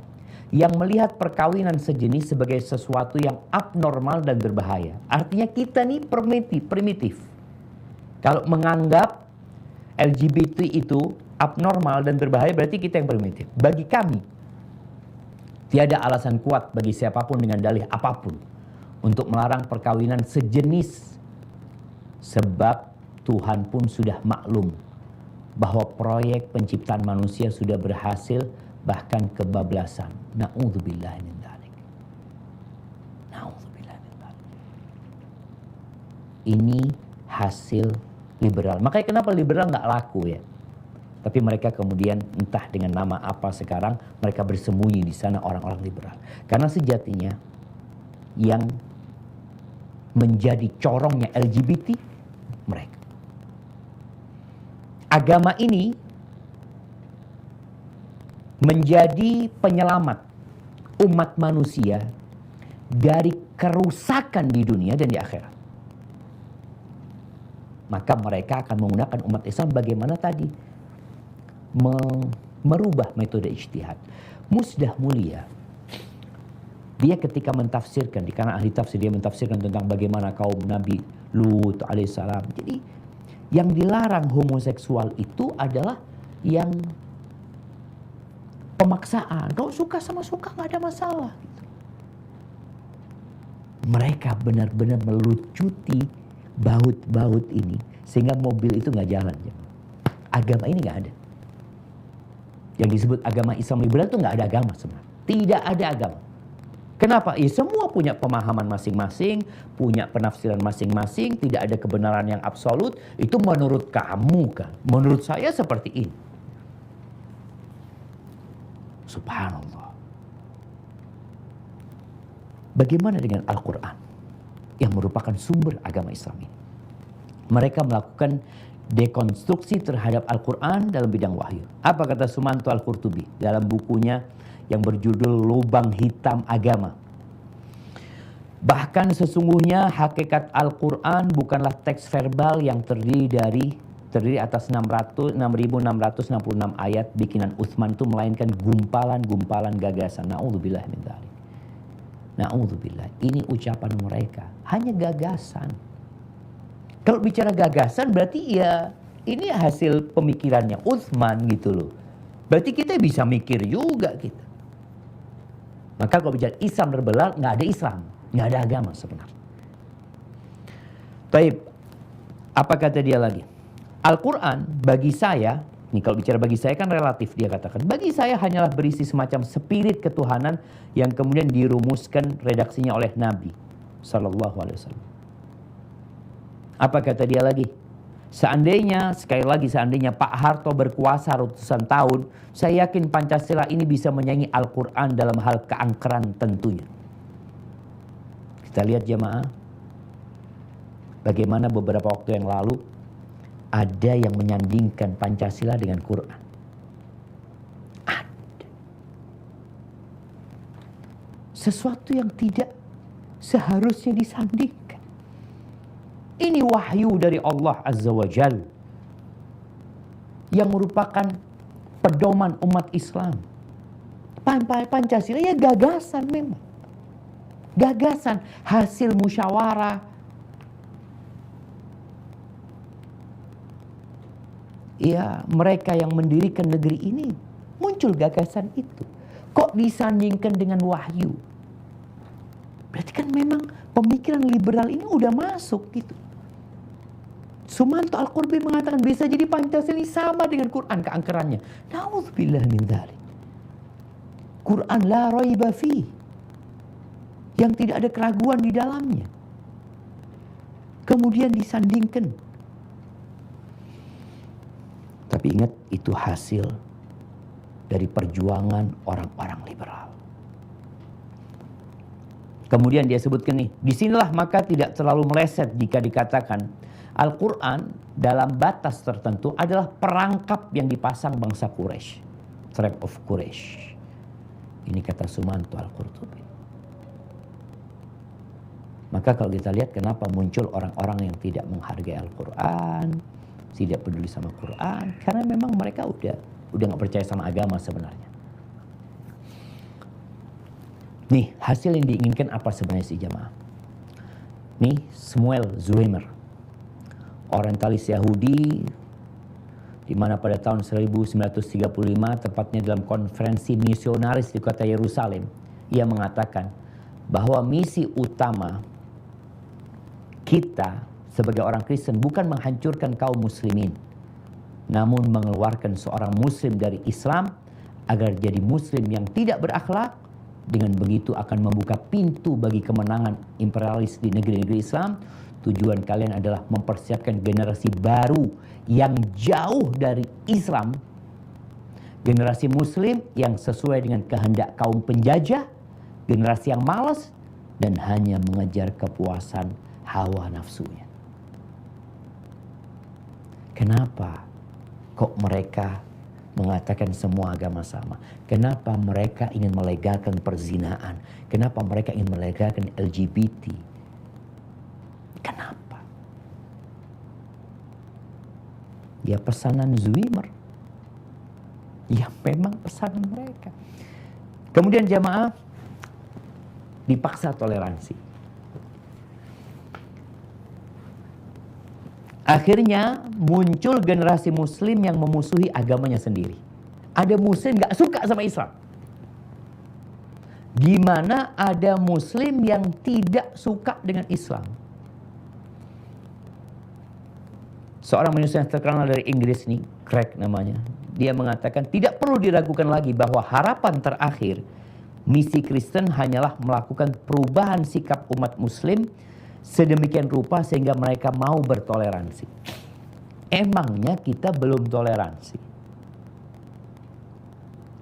yang melihat perkawinan sejenis sebagai sesuatu yang abnormal dan berbahaya. Artinya kita nih primitif. Kalau menganggap LGBT itu abnormal dan berbahaya, berarti kita yang primitif. Bagi kami, tiada alasan kuat bagi siapapun dengan dalih apapun untuk melarang perkawinan sejenis. Sebab Tuhan pun sudah maklum bahwa proyek penciptaan manusia sudah berhasil, bahkan kebablasan. Na'udzubillah min dzalik. Na'udzubillah min dzalik. Ini hasil liberal. Makanya kenapa liberal nggak laku ya? Tapi mereka kemudian entah dengan nama apa sekarang mereka bersembunyi di sana orang-orang liberal. Karena sejatinya yang menjadi corongnya LGBT mereka. Agama ini menjadi penyelamat umat manusia dari kerusakan di dunia dan di akhirat. Maka mereka akan menggunakan umat Islam bagaimana tadi? Merubah metode ijtihad. Musdah Mulia, dia ketika mentafsirkan, di kalangan ahli tafsir, dia mentafsirkan tentang bagaimana kaum Nabi Lut alaihissalam. Jadi yang dilarang homoseksual itu adalah yang pemaksaan. Kalau suka sama suka nggak ada masalah. Mereka benar-benar melucuti baut-baut ini sehingga mobil itu nggak jalan. Agama ini nggak ada. Yang disebut agama Islam liberal itu nggak ada agama sebenarnya. Tidak ada agama. Kenapa? Ya, semua punya pemahaman masing-masing, punya penafsiran masing-masing, tidak ada kebenaran yang absolut. Itu menurut kamu kan. Menurut saya seperti ini. Subhanallah. Bagaimana dengan Al-Quran yang merupakan sumber agama Islam ini? Mereka melakukan dekonstruksi terhadap Al-Quran dalam bidang wahyu. Apa kata Sumanto Al-Qurtubi dalam bukunya yang berjudul Lubang Hitam Agama? Bahkan sesungguhnya hakikat Al-Quran bukanlah teks verbal yang terdiri atas 6.666 ayat bikinan Utsman itu, melainkan gumpalan-gumpalan gagasan. Na'udzubillah min dzalik. Na'udzubillah. Ini ucapan mereka. Hanya gagasan. Kalau bicara gagasan berarti ya ini hasil pemikirannya Utsman gitu loh. Berarti kita bisa mikir juga kita. Maka kalau bicara Islam liberal, nggak ada Islam, nggak ada agama sebenarnya. Baik, apa kata dia lagi? Al-Quran bagi saya Ini kalau bicara bagi saya kan relatif, dia katakan. Bagi saya hanyalah berisi semacam spirit ketuhanan yang kemudian dirumuskan redaksinya oleh Nabi Sallallahu Alaihi Wasallam. Apa kata dia lagi? Seandainya, sekali lagi seandainya Pak Harto berkuasa ratusan tahun, saya yakin Pancasila ini bisa menyanyi Al-Quran dalam hal keangkeran tentunya. Kita lihat jemaah, bagaimana beberapa waktu yang lalu ada yang menyandingkan Pancasila dengan Quran. Ada. Sesuatu yang tidak seharusnya disandingkan. Ini wahyu dari Allah Azza wa Jal yang merupakan pedoman umat Islam. Pancasila ya gagasan memang. Gagasan hasil musyawarah. Ya, mereka yang mendirikan negeri ini muncul gagasan itu. Kok disandingkan dengan wahyu? Berarti kan memang pemikiran liberal ini udah masuk gitu. Sumanto Al-Qurbi mengatakan bisa jadi Pancasila ini sama dengan Quran keangkerannya. Na'udzubillah min dzalik. Quran la raiba fi. Yang tidak ada keraguan di dalamnya. Kemudian disandingkan. Tapi ingat, itu hasil dari perjuangan orang-orang liberal. Kemudian dia sebutkan nih, disinilah maka tidak terlalu meleset jika dikatakan Al-Quran dalam batas tertentu adalah perangkap yang dipasang bangsa Quraisy, tribe of Quraisy. Ini kata Sumanto Al-Qurtubi. Maka kalau kita lihat kenapa muncul orang-orang yang tidak menghargai Al-Quran, tidak peduli sama Quran, karena memang mereka udah nggak percaya sama agama sebenarnya. Nih hasil yang diinginkan apa sebenarnya sih jamaah? Nih Samuel Zwemer, orientalis Yahudi, di mana pada tahun 1935 tepatnya dalam konferensi misionaris di kota Yerusalem, ia mengatakan bahwa misi utama kita sebagai orang Kristen bukan menghancurkan kaum muslimin, namun mengeluarkan seorang muslim dari Islam agar jadi muslim yang tidak berakhlak. Dengan begitu akan membuka pintu bagi kemenangan imperialis di negeri-negeri Islam. Tujuan kalian adalah mempersiapkan generasi baru yang jauh dari Islam, generasi muslim yang sesuai dengan kehendak kaum penjajah, generasi yang malas dan hanya mengejar kepuasan hawa nafsunya. Kenapa kok mereka mengatakan semua agama sama? Kenapa mereka ingin melegalkan perzinaan? Kenapa mereka ingin melegalkan LGBT? Kenapa? Ya pesanan Zwemer. Ya memang pesanan mereka. Kemudian jamaah dipaksa toleransi. Akhirnya muncul generasi muslim yang memusuhi agamanya sendiri. Ada muslim gak suka sama Islam. Gimana ada muslim yang tidak suka dengan Islam. Seorang manusia yang terkenal dari Inggris nih, Craig namanya. Dia mengatakan tidak perlu diragukan lagi bahwa harapan terakhir misi Kristen hanyalah melakukan perubahan sikap umat muslim sedemikian rupa sehingga mereka mau bertoleransi. Emangnya kita belum toleransi?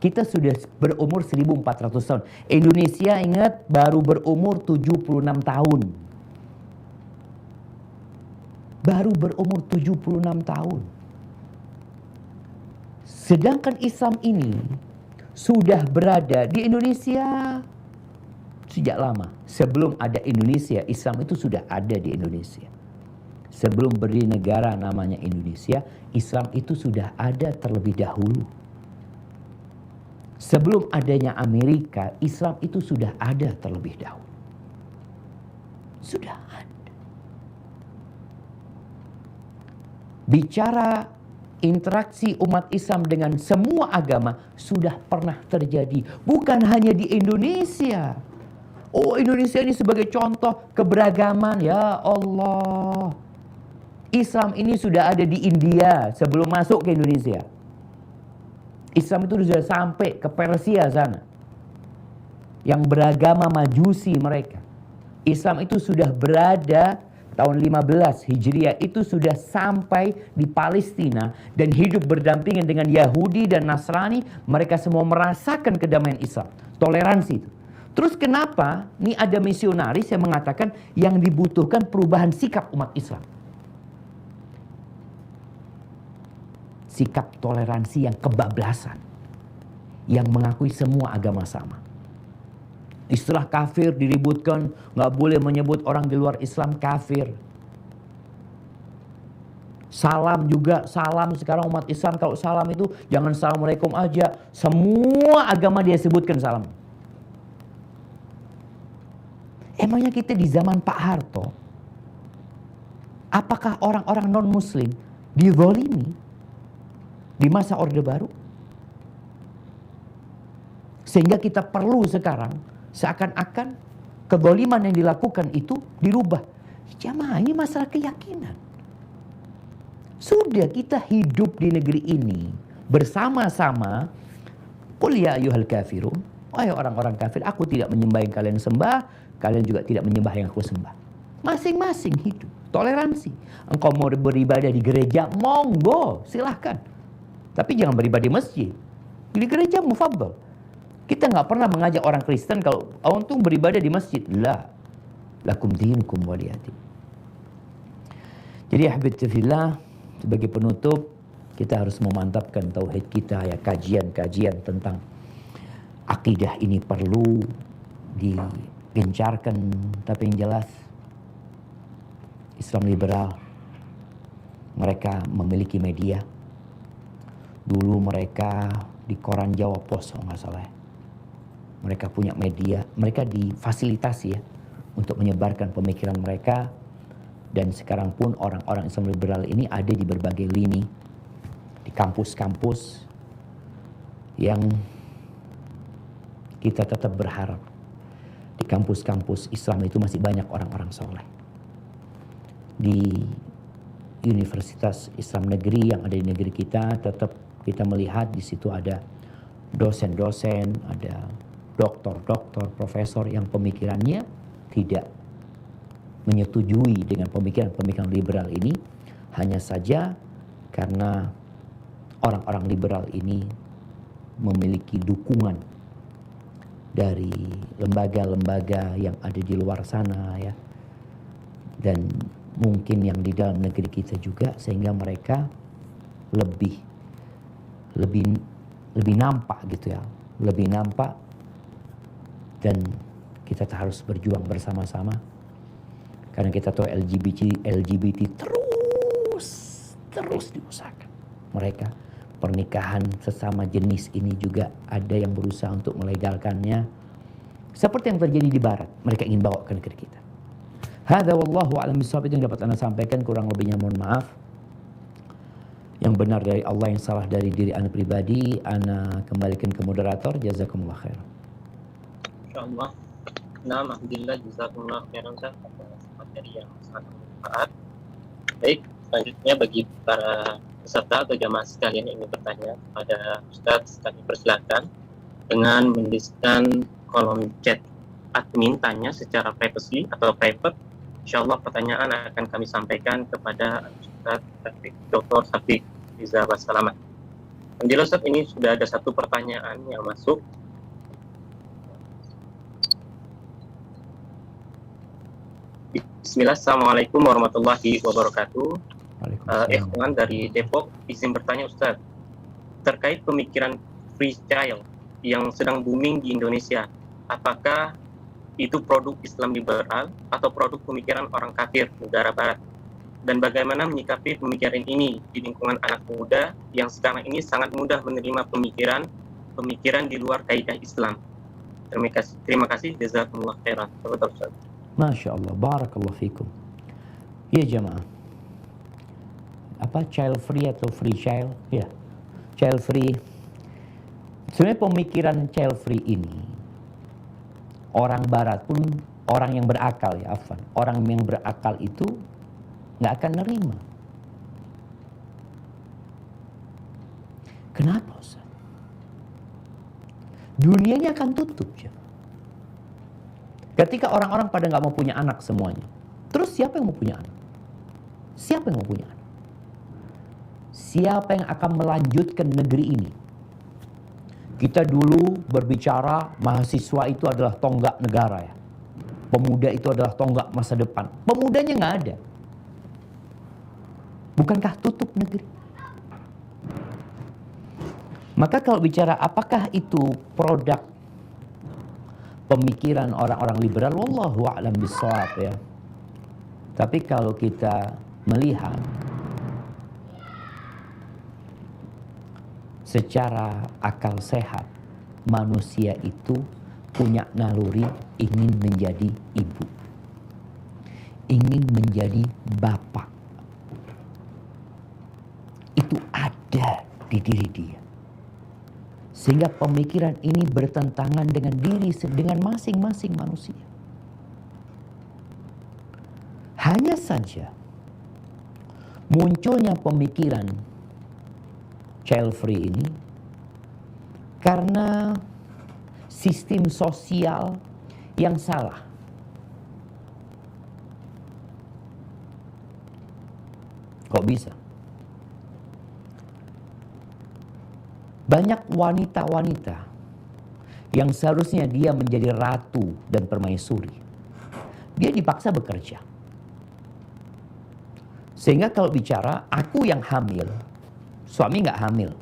Kita sudah berumur 1400 tahun. Indonesia ingat baru berumur 76 tahun. Baru berumur 76 tahun. Sedangkan Islam ini sudah berada di Indonesia sejak lama. Sebelum ada Indonesia, Islam itu sudah ada di Indonesia. Sebelum berdiri negara namanya Indonesia, Islam itu sudah ada terlebih dahulu. Sebelum adanya Amerika, Islam itu sudah ada terlebih dahulu. Sudah ada. Bicara interaksi umat Islam dengan semua agama sudah pernah terjadi. Bukan hanya di Indonesia. Oh, Indonesia ini sebagai contoh keberagaman. Ya Allah. Islam ini sudah ada di India sebelum masuk ke Indonesia. Islam itu sudah sampai ke Persia sana, yang beragama Majusi mereka. Islam itu sudah berada tahun 15 Hijriah, itu sudah sampai di Palestina dan hidup berdampingan dengan Yahudi dan Nasrani. Mereka semua merasakan kedamaian Islam, toleransi itu. Terus kenapa nih ada misionaris yang mengatakan yang dibutuhkan perubahan sikap umat Islam, sikap toleransi yang kebablasan, yang mengakui semua agama sama. Istilah kafir diributkan, nggak boleh menyebut orang di luar Islam kafir. Salam juga, salam sekarang umat Islam kalau salam itu jangan assalamualaikum aja, semua agama dia sebutkan salam. Emangnya kita di zaman Pak Harto, apakah orang-orang non-muslim dizalimi di masa Orde Baru? Sehingga kita perlu sekarang seakan-akan kezaliman yang dilakukan itu dirubah. Jamaah, ini masalah keyakinan. Sudah kita hidup di negeri ini bersama-sama. Qul ya ayyuhal kafirun, wahai orang-orang kafir, aku tidak menyembah yang kalian sembah, kalian juga tidak menyembah yang aku sembah. Masing-masing hidup, toleransi. Engkau mau beribadah di gereja, monggo, silahkan. Tapi jangan beribadah di masjid. Di gereja mufaddal. Kita nggak pernah mengajak orang Kristen kalau untung beribadah di masjid. La, lakum dinukum waliyadin. Jadi ahbibtillah, sebagai penutup kita harus memantapkan tauhid kita ya. Kajian-kajian tentang akidah ini perlu digencarkan. Tapi yang jelas Islam liberal, mereka memiliki media. Dulu mereka di koran Jawa Pos kalau nggak salah, mereka punya media, mereka difasilitasi ya untuk menyebarkan pemikiran mereka. Dan sekarang pun orang-orang Islam liberal ini ada di berbagai lini, di kampus-kampus, yang kita tetap berharap di kampus-kampus Islam itu masih banyak orang-orang soleh. Di universitas Islam negeri yang ada di negeri kita, tetap kita melihat di situ ada dosen-dosen, ada doktor-doktor, profesor yang pemikirannya tidak menyetujui dengan pemikiran-pemikiran liberal ini, hanya saja karena orang-orang liberal ini memiliki dukungan dari lembaga-lembaga yang ada di luar sana ya, dan mungkin yang di dalam negeri kita juga, sehingga mereka lebih nampak gitu ya, lebih nampak. Dan kita harus berjuang bersama-sama karena kita tahu LGBT terus diusahakan. Mereka pernikahan sesama jenis ini juga ada yang berusaha untuk melegalkannya, seperti yang terjadi di barat. Mereka ingin bawa ke negeri kita. Hadza wallahu a'lam bishawab, itu yang dapat Anda sampaikan, kurang lebihnya mohon maaf. Yang benar dari Allah, yang salah dari diri Anda pribadi. Anda kembalikan ke moderator. Jazakumullah khair. Insyaallah. Nah, alhamdulillah jazakumullah khairan Ustaz atas materi yang sangat bermanfaat. Baik, selanjutnya bagi para peserta atau jamaah sekalian yang ingin bertanya kepada Ustaz, kami persilakan dengan menuliskan kolom chat admin tanya secara privacy atau private. Insyaallah pertanyaan akan kami sampaikan kepada Ustaz Dr. Syafiq Riza Wassalamat. Alhamdulillah Ustaz, ini sudah ada satu pertanyaan yang masuk. Bismillah, Assalamualaikum warahmatullahi wabarakatuh. Ikhwan dari Depok izin bertanya Ustaz, terkait pemikiran free child yang sedang booming di Indonesia, apakah itu produk Islam liberal atau produk pemikiran orang kafir negara barat? Dan bagaimana menyikapi pemikiran ini di lingkungan anak muda yang sekarang ini sangat mudah menerima pemikiran di luar kaidah Islam? Terima kasih, jazakumullah khairan. Ustaz. Masya Allah, barakallahu fikum. Ya jamaah, apa child free atau free child? Ya, child free. Sebenarnya pemikiran child free ini, orang barat pun, orang yang berakal ya, orang yang berakal itu nggak akan nerima. Kenapa Ustaz? Dunianya akan tutup. Ketika orang-orang pada nggak mau punya anak semuanya, terus siapa yang mau punya anak? Siapa yang mau punya anak? Siapa yang akan melanjutkan negeri ini? Kita dulu berbicara mahasiswa itu adalah tonggak negara ya. Pemuda itu adalah tonggak masa depan. Pemudanya nggak ada. Bukankah tutup negeri? Maka kalau bicara apakah itu produk pemikiran orang-orang liberal, wallahu a'lam bishawab ya. Tapi kalau kita melihat secara akal sehat, manusia itu punya naluri ingin menjadi ibu, ingin menjadi bapak. Itu ada di diri dia. Sehingga pemikiran ini bertentangan dengan masing-masing manusia. Hanya saja munculnya pemikiran child free ini karena sistem sosial yang salah. Kok bisa? Banyak wanita-wanita yang seharusnya dia menjadi ratu dan permaisuri, dia dipaksa bekerja. Sehingga kalau bicara, aku yang hamil, suami nggak hamil.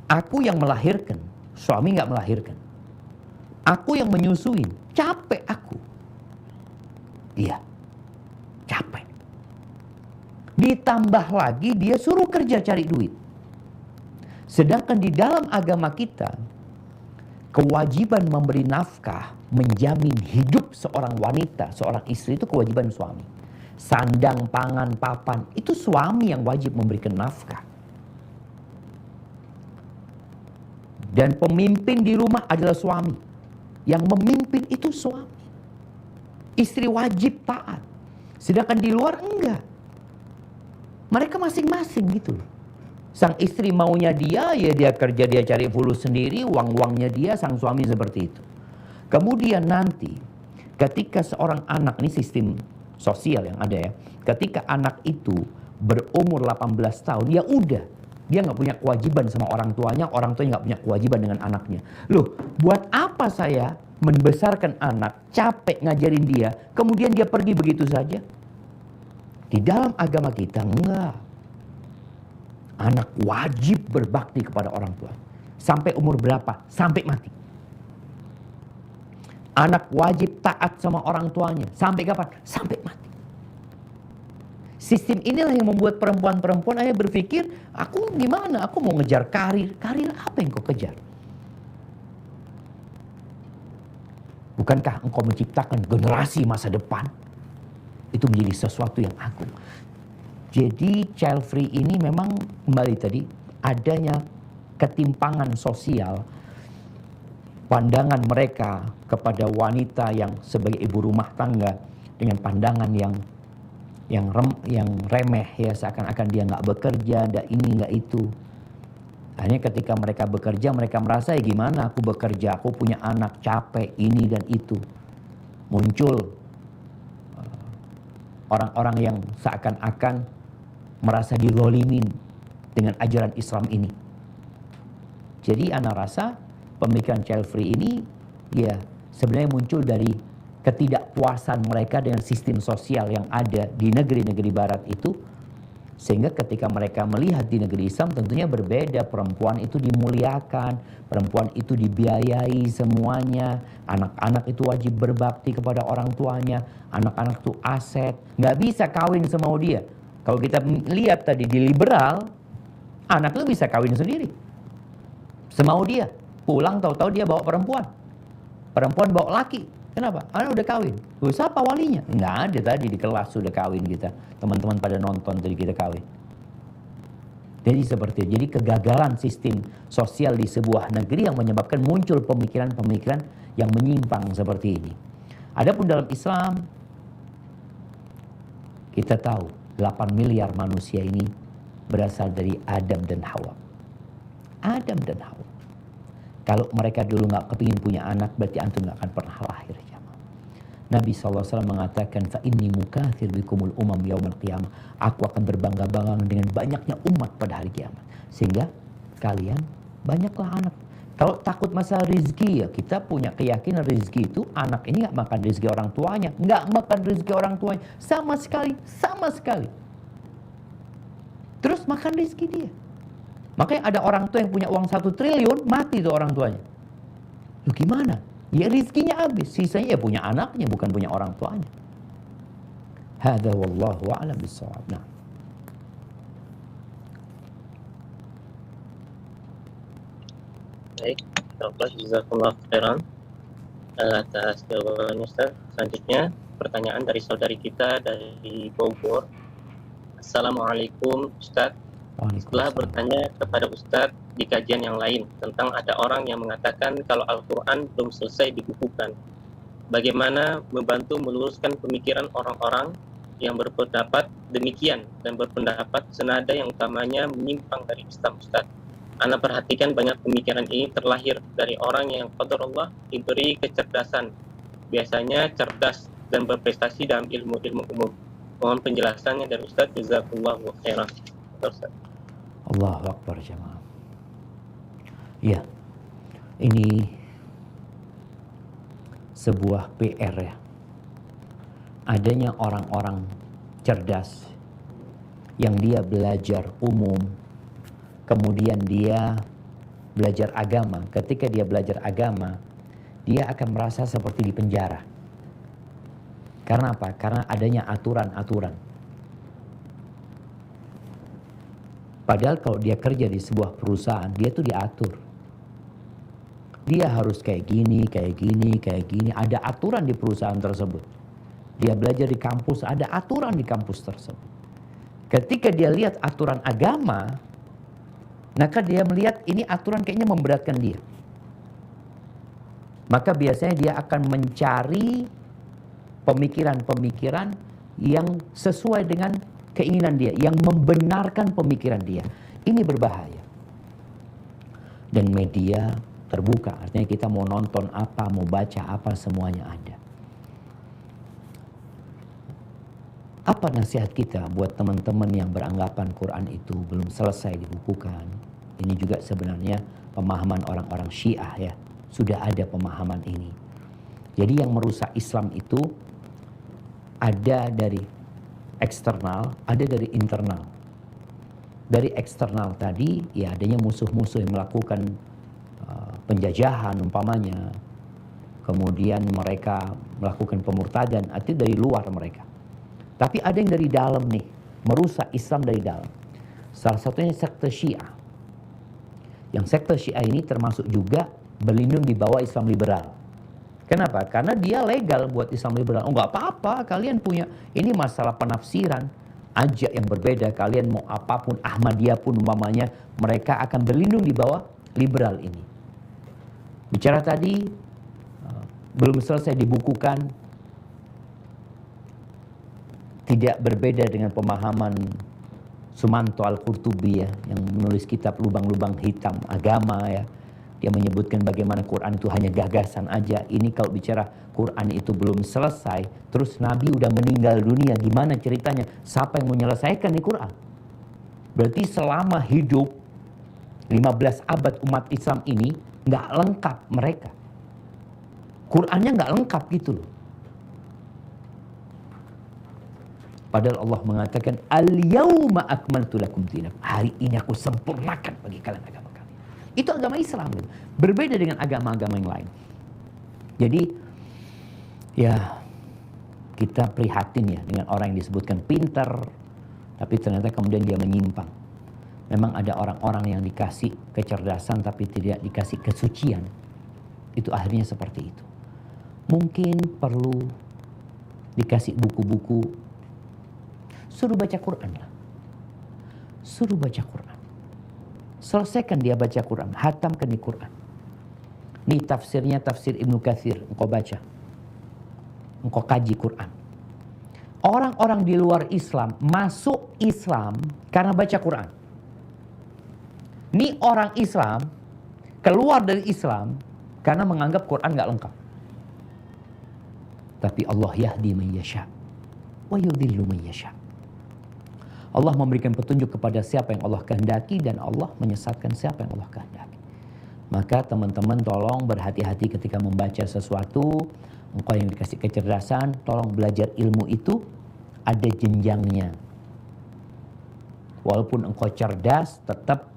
Aku yang melahirkan, suami nggak melahirkan. Aku yang menyusuin, capek aku. Iya, capek. Ditambah lagi dia suruh kerja cari duit. Sedangkan di dalam agama kita, kewajiban memberi nafkah, menjamin hidup seorang wanita, seorang istri itu kewajiban suami. Sandang, pangan, papan, itu suami yang wajib memberikan nafkah. Dan pemimpin di rumah adalah suami. Yang memimpin itu suami. Istri wajib taat. Sedangkan di luar enggak. Mereka masing-masing gitu. Sang istri maunya dia, ya dia kerja, dia cari fulus sendiri, uang-uangnya dia, sang suami seperti itu. Kemudian nanti, ketika seorang anak, ini sistem sosial yang ada ya, ketika anak itu berumur 18 tahun, ya udah, dia nggak punya kewajiban sama orang tuanya nggak punya kewajiban dengan anaknya. Loh, buat apa saya membesarkan anak, capek ngajarin dia, kemudian dia pergi begitu saja? Di dalam agama kita enggak. Anak wajib berbakti kepada orang tua. Sampai umur berapa? Sampai mati. Anak wajib taat sama orang tuanya. Sampai kapan? Sampai mati. Sistem inilah yang membuat perempuan-perempuan akhirnya berpikir, aku gimana? Aku mau ngejar karir. Karir apa yang kau kejar? Bukankah engkau menciptakan generasi masa depan? Itu menjadi sesuatu yang agung. Jadi child free ini memang kembali tadi adanya ketimpangan sosial, pandangan mereka kepada wanita yang sebagai ibu rumah tangga dengan pandangan yang remeh ya, seakan-akan dia nggak bekerja, nggak ini nggak itu. Hanya ketika mereka bekerja mereka merasa ya gimana aku bekerja, aku punya anak capek ini dan itu. Muncul orang-orang yang seakan-akan merasa dirolimin dengan ajaran Islam ini. Jadi anak rasa pemikiran child free ini ya sebenarnya muncul dari ketidakpuasan mereka dengan sistem sosial yang ada di negeri-negeri barat itu. Sehingga ketika mereka melihat di negeri Islam tentunya berbeda. Perempuan itu dimuliakan, perempuan itu dibiayai semuanya. Anak-anak itu wajib berbakti kepada orang tuanya. Anak-anak itu aset, nggak bisa kawin semau dia. Kalau kita lihat tadi di liberal, anak itu bisa kawin sendiri. Semau dia. Pulang tahu-tahu dia bawa perempuan. Perempuan bawa laki. Kenapa? Anak udah kawin. Siapa walinya? Nggak ada tadi di kelas sudah kawin kita. Teman-teman pada nonton tadi kita kawin. Jadi seperti itu. Jadi kegagalan sistem sosial di sebuah negeri yang menyebabkan muncul pemikiran-pemikiran yang menyimpang seperti ini. Adapun dalam Islam, kita tahu 8 miliar manusia ini berasal dari Adam dan Hawa. Adam dan Hawa. Kalau mereka dulu nggak kepingin punya anak, berarti antum nggak akan pernah lahir. Jamaah. Nabi SAW mengatakan, fa inni mukathir bikumul umam yaumil qiyamah. Aku akan berbangga-bangga dengan banyaknya umat pada hari kiamat. Sehingga kalian banyaklah anak. Kalau takut masalah rizki, ya kita punya keyakinan rizki itu anak ini nggak makan rizki orang tuanya, nggak makan rizki orang tuanya sama sekali, sama sekali. Terus makan rizki dia. Makanya ada orang tua yang punya uang 1 triliun, mati tuh orang tuanya. Lu gimana? Ya rizkinya habis, sisanya ya punya anaknya, bukan punya orang tuanya. Hadza wallahu a'lam bissawab. Nah. Baik, jazakallah khairan atas jawabannya Ustaz. Selanjutnya pertanyaan dari saudari kita dari Bogor. Assalamualaikum Ustaz. Setelah bertanya kepada Ustadz di kajian yang lain tentang ada orang yang mengatakan kalau Al-Quran belum selesai dibukukan, bagaimana membantu meluruskan pemikiran orang-orang yang berpendapat demikian dan berpendapat senada yang utamanya menyimpang dari Islam Ustadz? Ana perhatikan banyak pemikiran ini terlahir dari orang yang qadarullah diberi kecerdasan, biasanya cerdas dan berprestasi dalam ilmu-ilmu umum. Mohon penjelasannya dari Ustadz. Jazakallahu khairan. Allahu Akbar jemaah. Ya, ini sebuah PR ya. Adanya orang-orang cerdas yang dia belajar umum, kemudian dia belajar agama. Ketika dia belajar agama, dia akan merasa seperti di penjara. Karena apa? Karena adanya aturan-aturan. Padahal kalau dia kerja di sebuah perusahaan, dia tuh diatur. Dia harus kayak gini, kayak gini, kayak gini. Ada aturan di perusahaan tersebut. Dia belajar di kampus, ada aturan di kampus tersebut. Ketika dia lihat aturan agama, maka dia melihat ini aturan kayaknya memberatkan dia. Maka biasanya dia akan mencari pemikiran-pemikiran yang sesuai dengan keinginan dia, yang membenarkan pemikiran dia. Ini berbahaya. Dan media terbuka, artinya kita mau nonton apa, mau baca apa, semuanya ada. Apa nasihat kita buat teman-teman yang beranggapan Quran itu belum selesai dibukukan? Ini juga sebenarnya pemahaman orang-orang Syiah ya. Sudah ada pemahaman ini. Jadi yang merusak Islam itu ada dari eksternal, ada dari internal. Dari eksternal tadi, ya adanya musuh-musuh yang melakukan penjajahan umpamanya. Kemudian mereka melakukan pemurtadan, artinya dari luar mereka. Tapi ada yang dari dalam nih, merusak Islam dari dalam. Salah satunya sekte Syiah. Yang sekte Syiah ini termasuk juga berlindung di bawah Islam liberal. Kenapa? Karena dia legal buat Islam liberal. Oh nggak apa-apa, kalian punya, ini masalah penafsiran aja yang berbeda. Kalian mau apapun, Ahmadiyah pun umpamanya, mereka akan berlindung di bawah liberal ini. Bicara tadi, belum selesai dibukukan, tidak berbeda dengan pemahaman Sumanto Al-Qurtubi ya, yang menulis kitab Lubang-Lubang Hitam Agama ya. Dia menyebutkan bagaimana Quran itu hanya gagasan aja. Ini kalau bicara Quran itu belum selesai, terus Nabi udah meninggal dunia, gimana ceritanya? Siapa yang menyelesaikan di Quran? Berarti selama hidup 15 abad umat Islam ini nggak lengkap mereka. Qurannya nggak lengkap gitu loh. Padahal Allah mengatakan al-yauma akmaltu lakum dinakum. Hari ini aku sempurnakan bagi kalian agama. Itu agama Islam. Berbeda dengan agama-agama yang lain. Jadi ya kita prihatin ya dengan orang yang disebutkan pintar, tapi ternyata kemudian dia menyimpang. Memang ada orang-orang yang dikasih kecerdasan tapi tidak dikasih kesucian. Itu akhirnya seperti itu. Mungkin perlu dikasih buku-buku. Suruh baca Quran lah. Suruh baca Quran. Selesaikan dia baca Quran, hatamkan di Quran. Ini tafsirnya tafsir Ibnu Katsir, engkau baca. Engkau kaji Quran. Orang-orang di luar Islam masuk Islam karena baca Quran. Ini orang Islam keluar dari Islam karena menganggap Quran nggak lengkap. Tapi Allah yahdi man yasha wa yudhillu man yasha. Allah memberikan petunjuk kepada siapa yang Allah kehendaki dan Allah menyesatkan siapa yang Allah kehendaki. Maka teman-teman tolong berhati-hati ketika membaca sesuatu. Engkau yang dikasih kecerdasan, tolong belajar ilmu itu ada jenjangnya. Walaupun engkau cerdas, tetap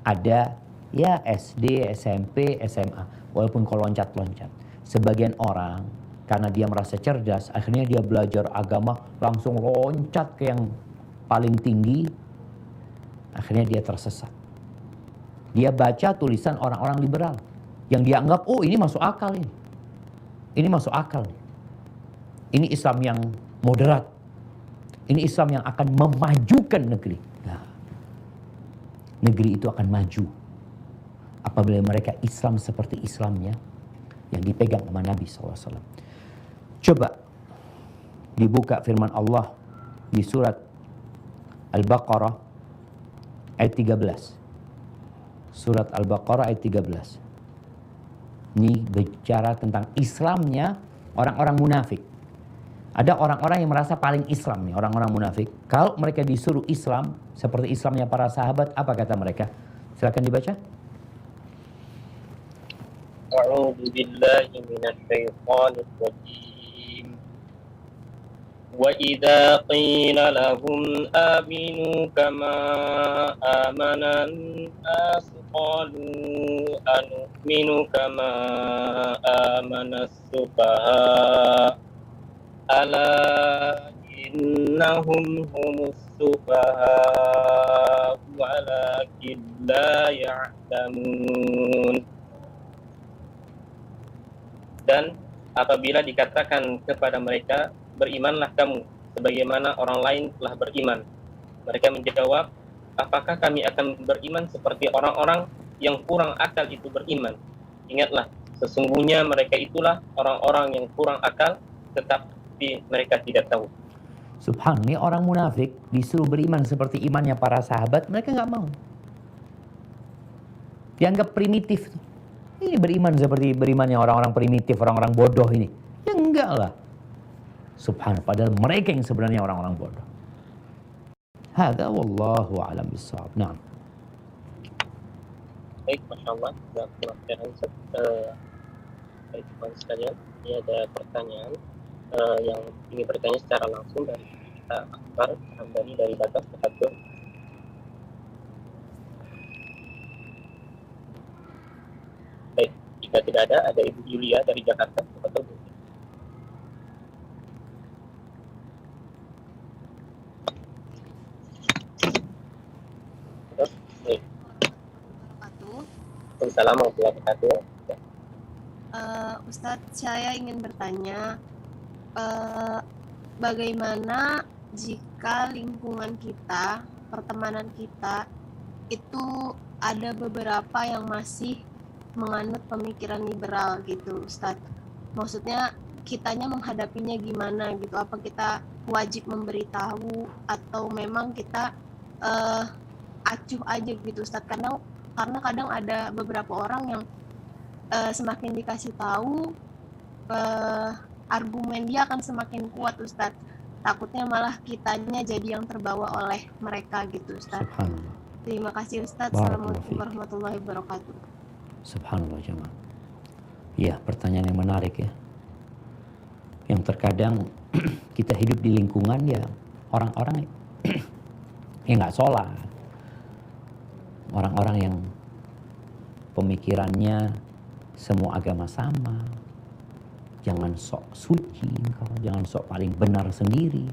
ada ya SD, SMP, SMA. Walaupun kau loncat-loncat. Sebagian orang karena dia merasa cerdas, akhirnya dia belajar agama langsung loncat ke yang paling tinggi. Akhirnya dia tersesat. Dia baca tulisan orang-orang liberal yang dia anggap, oh ini masuk akal ini. Ini masuk akal nih. Ini Islam yang moderat. Ini Islam yang akan memajukan negeri. Nah, negeri itu akan maju apabila mereka Islam seperti Islamnya yang dipegang sama Nabi SAW. Coba dibuka firman Allah di surat Al-Baqarah ayat 13. Surat Al-Baqarah ayat 13. Ini bicara tentang Islamnya orang-orang munafik. Ada orang-orang yang merasa paling Islam nih, orang-orang munafik. Kalau mereka disuruh Islam seperti Islamnya para sahabat, apa kata mereka? Silakan dibaca. A'udzu billahi minasy syaithanir rajim. Wa idza qila lahum aminu kama amanan nas qalu anu'minu kama amanas sufaha ala innahum humus sufaha walakin la ya'lamun. Dan apabila dikatakan kepada mereka, berimanlah kamu sebagaimana orang lain telah beriman, mereka menjawab, apakah kami akan beriman seperti orang-orang yang kurang akal itu beriman? Ingatlah, sesungguhnya mereka itulah orang-orang yang kurang akal, tetapi mereka tidak tahu. Subhan, ini orang munafik disuruh beriman seperti imannya para sahabat, mereka nggak mau. Dianggap primitif. Ini beriman seperti berimannya orang-orang primitif, orang-orang bodoh ini. Ya enggak lah. Subhan, padahal mereka yang sebenarnya orang-orang bodoh. Hadza wallahu a'lam bissawab. Nah. Baik, Masya Allah. Baik, sekalian, ini ada pertanyaan yang ingin bertanya secara langsung dari Akbar Hamdani dari Batak, Batak. Baik, jika tidak ada Ibu Yulia dari Jakarta, Batak. Assalamualaikum warahmatullahi wabarakatuh. Ustadz, saya ingin bertanya, bagaimana jika lingkungan kita, pertemanan kita, itu ada beberapa yang masih menganut pemikiran liberal gitu, Ustadz. Maksudnya kitanya menghadapinya gimana gitu? Apa kita wajib memberitahu atau memang kita acuh aja gitu, Ustadz? Karena kadang ada beberapa orang yang semakin dikasih tahu argumen dia akan semakin kuat, Ustadz. Takutnya malah kitanya jadi yang terbawa oleh mereka gitu, Ustadz. Subhanallah. Terima kasih, Ustadz. Assalamualaikum warahmatullahi wabarakatuh. Subhanallah jemaah. Ya, pertanyaan yang menarik ya. Yang terkadang kita hidup di lingkungan ya orang-orang yang nggak sholat. Orang-orang yang pemikirannya semua agama sama. Jangan sok suci engkau, jangan sok paling benar sendiri.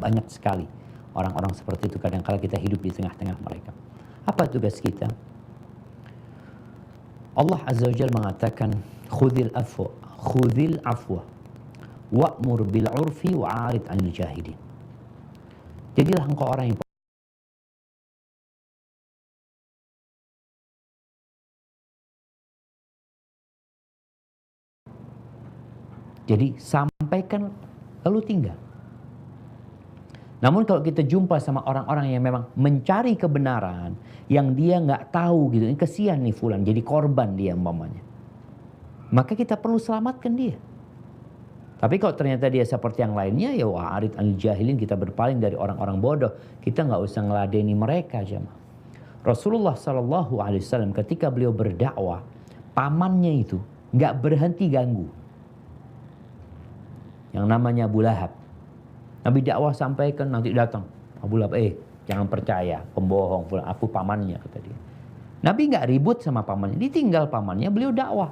Banyak sekali orang-orang seperti itu, kadang-kala kita hidup di tengah-tengah mereka. Apa tugas kita? Allah Azza wa Jalla mengatakan, khudhil afwa wa'mur bil urfi wa'arid 'anil jahilin. Jadilah engkau orang yang jadi sampaikan lalu tinggal. Namun kalau kita jumpa sama orang-orang yang memang mencari kebenaran, yang dia nggak tahu gitu, ini kesian nih fulan, jadi korban dia umpamanya. Maka kita perlu selamatkan dia. Tapi kalau ternyata dia seperti yang lainnya, ya wa'arid anil jahilin, kita berpaling dari orang-orang bodoh. Kita nggak usah ngeladeni mereka, jemaah. Rasulullah SAW ketika beliau berdakwah, pamannya itu nggak berhenti ganggu. Yang namanya Abu Lahab. Nabi dakwah sampaikan, nanti datang Abu Lahab, jangan percaya, pembohong, aku pamannya, kata dia. Nabi nggak ribut sama pamannya, ditinggal pamannya, beliau dakwah.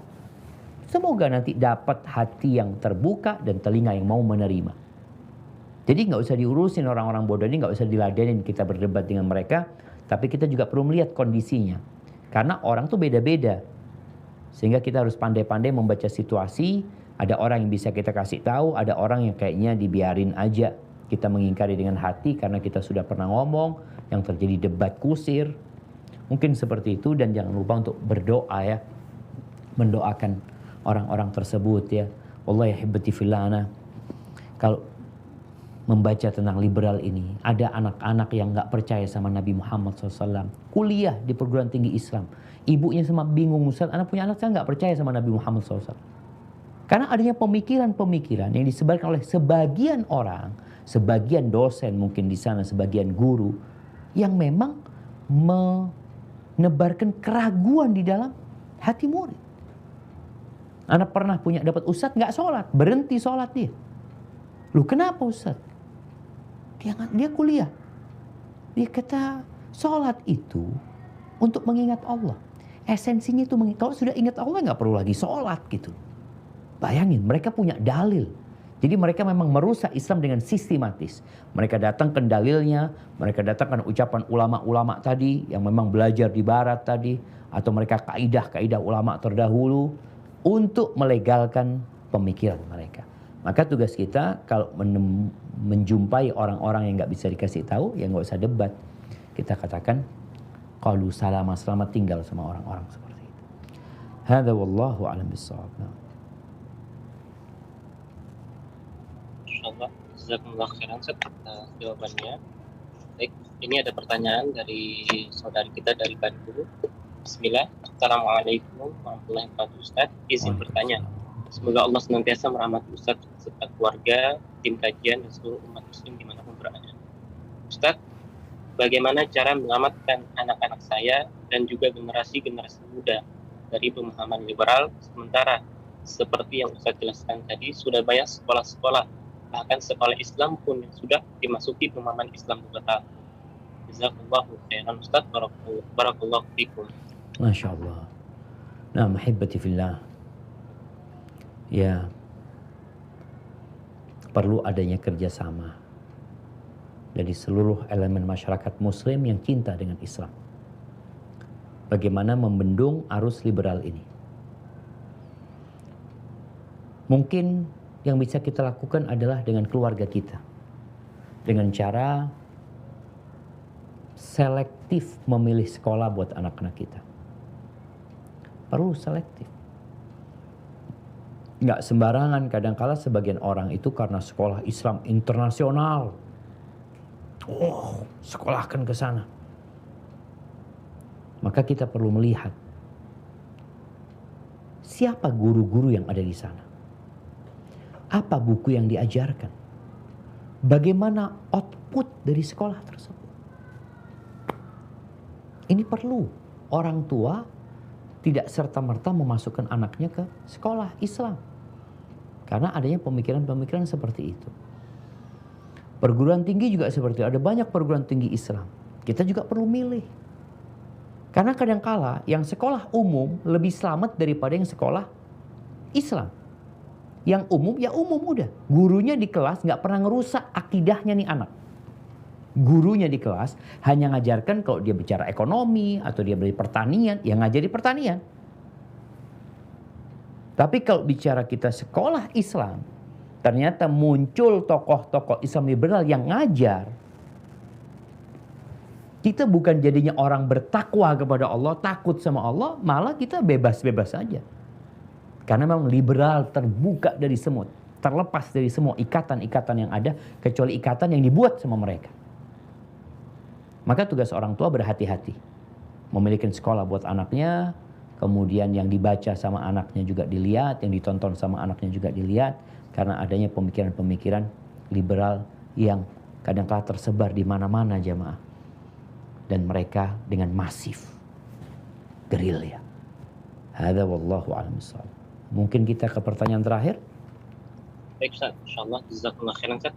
Semoga nanti dapat hati yang terbuka dan telinga yang mau menerima. Jadi nggak usah diurusin orang-orang bodoh ini, nggak usah diladenin kita berdebat dengan mereka. Tapi kita juga perlu melihat kondisinya. Karena orang tuh beda-beda. Sehingga kita harus pandai-pandai membaca situasi. Ada orang yang bisa kita kasih tahu, ada orang yang kayaknya dibiarin aja. Kita mengingkari dengan hati karena kita sudah pernah ngomong, yang terjadi debat kusir. Mungkin seperti itu, dan jangan lupa untuk berdoa ya. Mendoakan orang-orang tersebut ya. Wallahi hibbati fillah. Kalau membaca tentang liberal ini, ada anak-anak yang gak percaya sama Nabi Muhammad SAW. Kuliah di perguruan tinggi Islam. Ibunya sama bingung, Ustaz, anak punya anak saya gak percaya sama Nabi Muhammad SAW. Karena adanya pemikiran-pemikiran yang disebarkan oleh sebagian orang, sebagian dosen mungkin di sana, sebagian guru, yang memang menebarkan keraguan di dalam hati murid. Anak pernah punya dapat ustadz gak sholat, berhenti sholat dia. Lu kenapa ustadz? Dia kuliah. Dia kata sholat itu untuk mengingat Allah. Esensinya itu kalau sudah ingat Allah gak perlu lagi sholat gitu. Bayangin, mereka punya dalil. Jadi mereka memang merusak Islam dengan sistematis. Mereka datangkan dalilnya, mereka datangkan ucapan ulama-ulama tadi yang memang belajar di barat tadi, atau mereka kaidah-kaidah ulama terdahulu untuk melegalkan pemikiran mereka. Maka tugas kita kalau menjumpai orang-orang yang nggak bisa dikasih tahu, ya nggak usah debat. Kita katakan, qalu salama, selamat tinggal sama orang-orang seperti itu. Hadza wallahu a'lam bissawab. Insyaallah, jazakumullah khairan atas jawabannya. Baik, ini ada pertanyaan dari saudari kita dari Bandung. Bismillah. Assalamualaikum warahmatullahi wabarakatuh. Ustaz, izin bertanya. Semoga Allah senantiasa merahmati Ustaz serta keluarga, tim kajian dan seluruh umat muslim dimanapun berada. Ustaz, bagaimana cara menyelamatkan anak-anak saya dan juga generasi-generasi muda dari pemahaman liberal, sementara seperti yang Ustaz jelaskan tadi, sudah banyak sekolah-sekolah, bahkan sekolah Islam pun yang sudah dimasuki pemahaman Islam total. Jazakallahu khairan Ustaz, barakallahu fikum. Masya Allah. Nah, mahibbati fillah. Ya, perlu adanya kerjasama dari seluruh elemen masyarakat muslim yang cinta dengan Islam. Bagaimana membendung arus liberal ini. Mungkin yang bisa kita lakukan adalah dengan keluarga kita. Dengan cara selektif memilih sekolah buat anak-anak kita. Perlu selektif. Nggak sembarangan, kadang-kala sebagian orang itu karena sekolah Islam internasional. Oh, sekolahkan ke sana. Maka kita perlu melihat siapa guru-guru yang ada di sana. Apa buku yang diajarkan? Bagaimana output dari sekolah tersebut? Ini perlu orang tua tidak serta-merta memasukkan anaknya ke sekolah Islam. Karena adanya pemikiran-pemikiran seperti itu. Perguruan tinggi juga seperti itu. Ada banyak perguruan tinggi Islam. Kita juga perlu milih. Karena kadang-kala yang sekolah umum lebih selamat daripada yang sekolah Islam. Yang umum ya umum udah. Gurunya di kelas gak pernah ngerusak akidahnya nih anak. Gurunya di kelas hanya ngajarkan kalau dia bicara ekonomi atau dia beli pertanian, ya ngajari pertanian. Tapi kalau bicara kita sekolah Islam, ternyata muncul tokoh-tokoh Islam liberal yang ngajar. Kita bukan jadinya orang bertakwa kepada Allah, takut sama Allah, malah kita bebas-bebas saja. Karena memang liberal terbuka dari semut. terlepas dari semua ikatan-ikatan yang ada, kecuali ikatan yang dibuat sama mereka. Maka tugas orang tua berhati-hati. Memiliki sekolah buat anaknya, kemudian yang dibaca sama anaknya juga dilihat, yang ditonton sama anaknya juga dilihat, karena adanya pemikiran-pemikiran liberal yang kadang-kala tersebar di mana-mana jamaah. Dan mereka dengan masif, gerilya. Hadza wallahu a'lam bishawab. Mungkin kita ke pertanyaan terakhir. Baik Ustaz, insyaallah jazakumullah khairan Ustaz.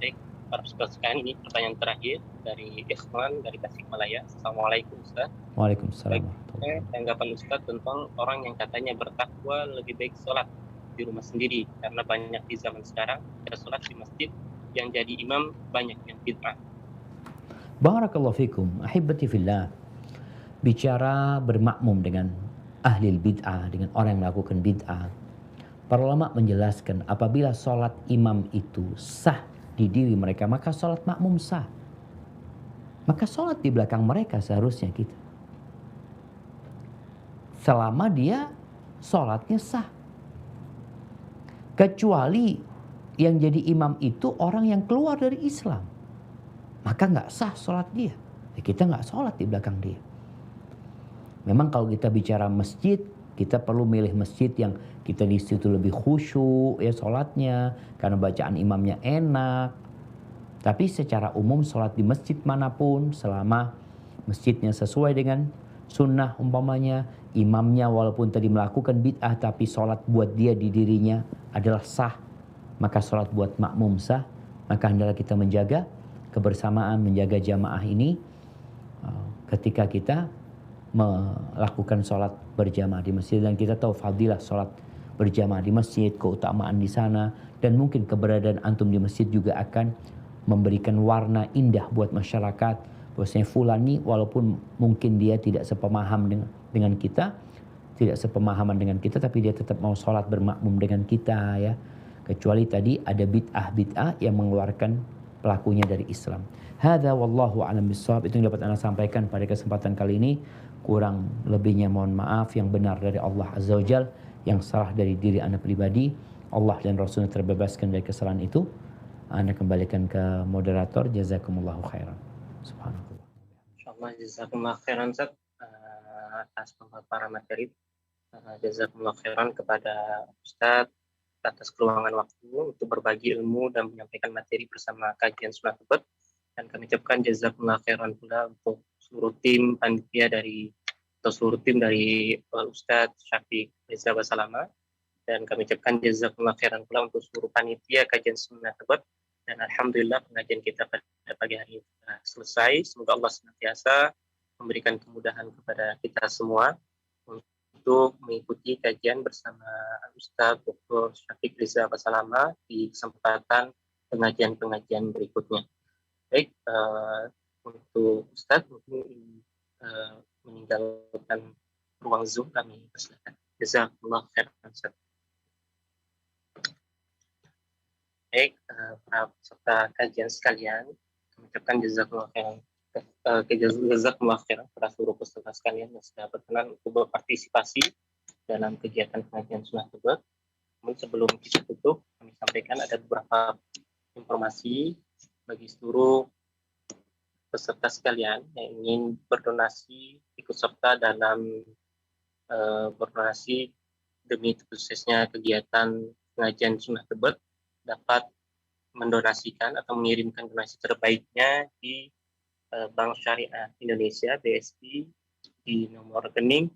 Baik, para peserta sekalian, ini pertanyaan terakhir dari Ikhwan dari Tasikmalaya. Assalamualaikum Ustaz. Waalaikumsalam. Baik, tanggapan Ustaz tentang orang yang katanya bertakwa lebih baik sholat di rumah sendiri karena banyak di zaman sekarang ada sholat di masjid yang jadi imam banyak yang bid'ah. Barakallahu fikum, ahibati fillah. Bicara bermakmum dengan ahli bid'ah, dengan orang yang melakukan bid'ah. Para ulama menjelaskan apabila sholat imam itu sah di diri mereka, maka sholat makmum sah. Maka sholat di belakang mereka seharusnya kita. Selama dia sholatnya sah. Kecuali yang jadi imam itu orang yang keluar dari Islam. Maka nggak sah sholat dia. Ya, kita nggak sholat di belakang dia. Memang kalau kita bicara masjid, kita perlu milih masjid yang kita di situ lebih khusyuk ya sholatnya, karena bacaan imamnya enak. Tapi secara umum sholat di masjid manapun, selama masjidnya sesuai dengan sunnah umpamanya, imamnya walaupun tadi melakukan bid'ah, tapi sholat buat dia di dirinya adalah sah, maka sholat buat makmum sah. Maka hendaklah kita menjaga kebersamaan, menjaga jamaah ini ketika kita melakukan sholat berjamaah di masjid. Dan kita tahu fadilah sholat berjamaah di masjid, keutamaan di sana, dan mungkin keberadaan antum di masjid juga akan memberikan warna indah buat masyarakat. Bahwasanya fulan nih walaupun mungkin dia tidak sepemahaman dengan kita, tidak sepemahaman dengan kita, tapi dia tetap mau sholat bermakmum dengan kita ya. Kecuali tadi ada bid'ah yang mengeluarkan pelakunya dari Islam. Hadza wallahu a'lam bishawab. Itu yang dapat Anda sampaikan pada kesempatan kali ini. Kurang lebihnya mohon maaf. Yang benar dari Allah Azza wa Jal, yang salah dari diri Anda pribadi. Allah dan Rasulnya terbebaskan dari kesalahan itu. Anda kembalikan ke moderator. Jazakumullahu khairan. Subhanallah. Insyaallah jazakumullah khairan Ustaz atas pemaparan materi. Jazakumullah khairan kepada Ustaz atas keluangan waktu untuk berbagi ilmu dan menyampaikan materi bersama kajian Sunnah Tebet. Dan kami ucapkan jazakumullah khairan pula untuk seluruh tim panitia atau seluruh tim dari Ustadz Syafiq Reza Basalama. Dan kami ucapkan jazakumullah khairan pula untuk seluruh panitia kajian Sunnah Tebet. Dan alhamdulillah pengajian kita pada pagi hari ini sudah selesai. Semoga Allah senantiasa memberikan kemudahan kepada kita semua untuk mengikuti kajian bersama Ustadz Dr. Syafiq Reza Basalama di kesempatan pengajian-pengajian berikutnya. Baik, untuk Ustadz mungkin meninggalkan ruang Zoom, kami persilakan. Jazakumullah khairan Ustadz. Baik, para peserta kajian sekalian, kami ucapkan jazakumullah khairan. Jazakumullah khairan kepada seluruh peserta sekalian yang sudah berkenan untuk berpartisipasi dalam kegiatan pengajian Sunnah Tebet. Namun sebelum kita tutup, kami sampaikan ada beberapa informasi bagi seluruh peserta sekalian yang ingin berdonasi, ikut serta dalam berdonasi demi suksesnya kegiatan pengajian Sunnah Tebet, dapat mendonasikan atau mengirimkan donasi terbaiknya di Bank Syariah Indonesia BSI di nomor rekening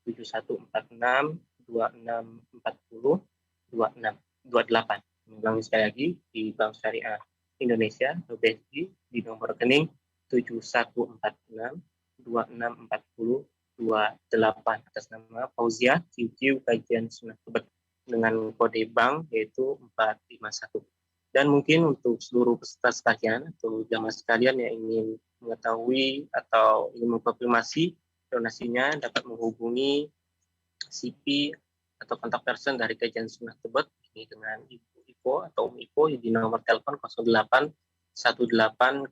7146 2640 2628. Ulangi sekali lagi, di Bank Syariah Indonesia atau BSI di nomor rekening 7146 2640 28 atas nama Fauziah QQ Kajian Sunnah Tebet dengan kode bank yaitu 451. Dan mungkin untuk seluruh peserta sekalian atau jamaah sekalian yang ingin mengetahui atau ingin mengkonfirmasi donasinya, dapat menghubungi CP atau kontak person dari Kajian Sunnah Tebet ini dengan Ibu Iko atau Om Iko di nomor telepon 08 180692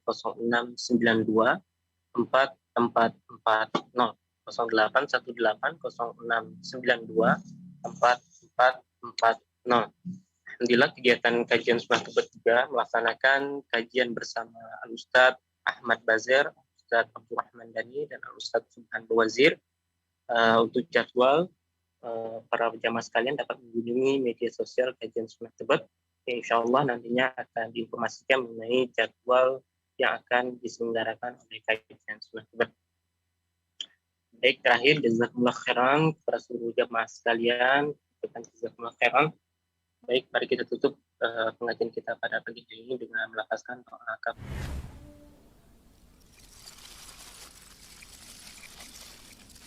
4440 08 180692 4440. Alhamdulillah kegiatan kajian sunnah tebet juga melaksanakan kajian bersama Al-Ustadz Ahmad Bazir, Ustadz Abdurrahman Dani, dan Al-Ustadz Subhan Wazir. Untuk jadwal, para jamaah sekalian dapat mengunjungi media sosial kajian sunnah tebet. Insya Allah nantinya akan diinformasikan mengenai jadwal yang akan diselenggarakan oleh kajian sunnah tebet. Baik, terakhir, jazakumullah khairan kepada seluruh jamaah sekalian. Jazakumullah khairan. Baik, mari kita tutup pengajian kita pada pagi ini dengan melafazkan doa kafaratul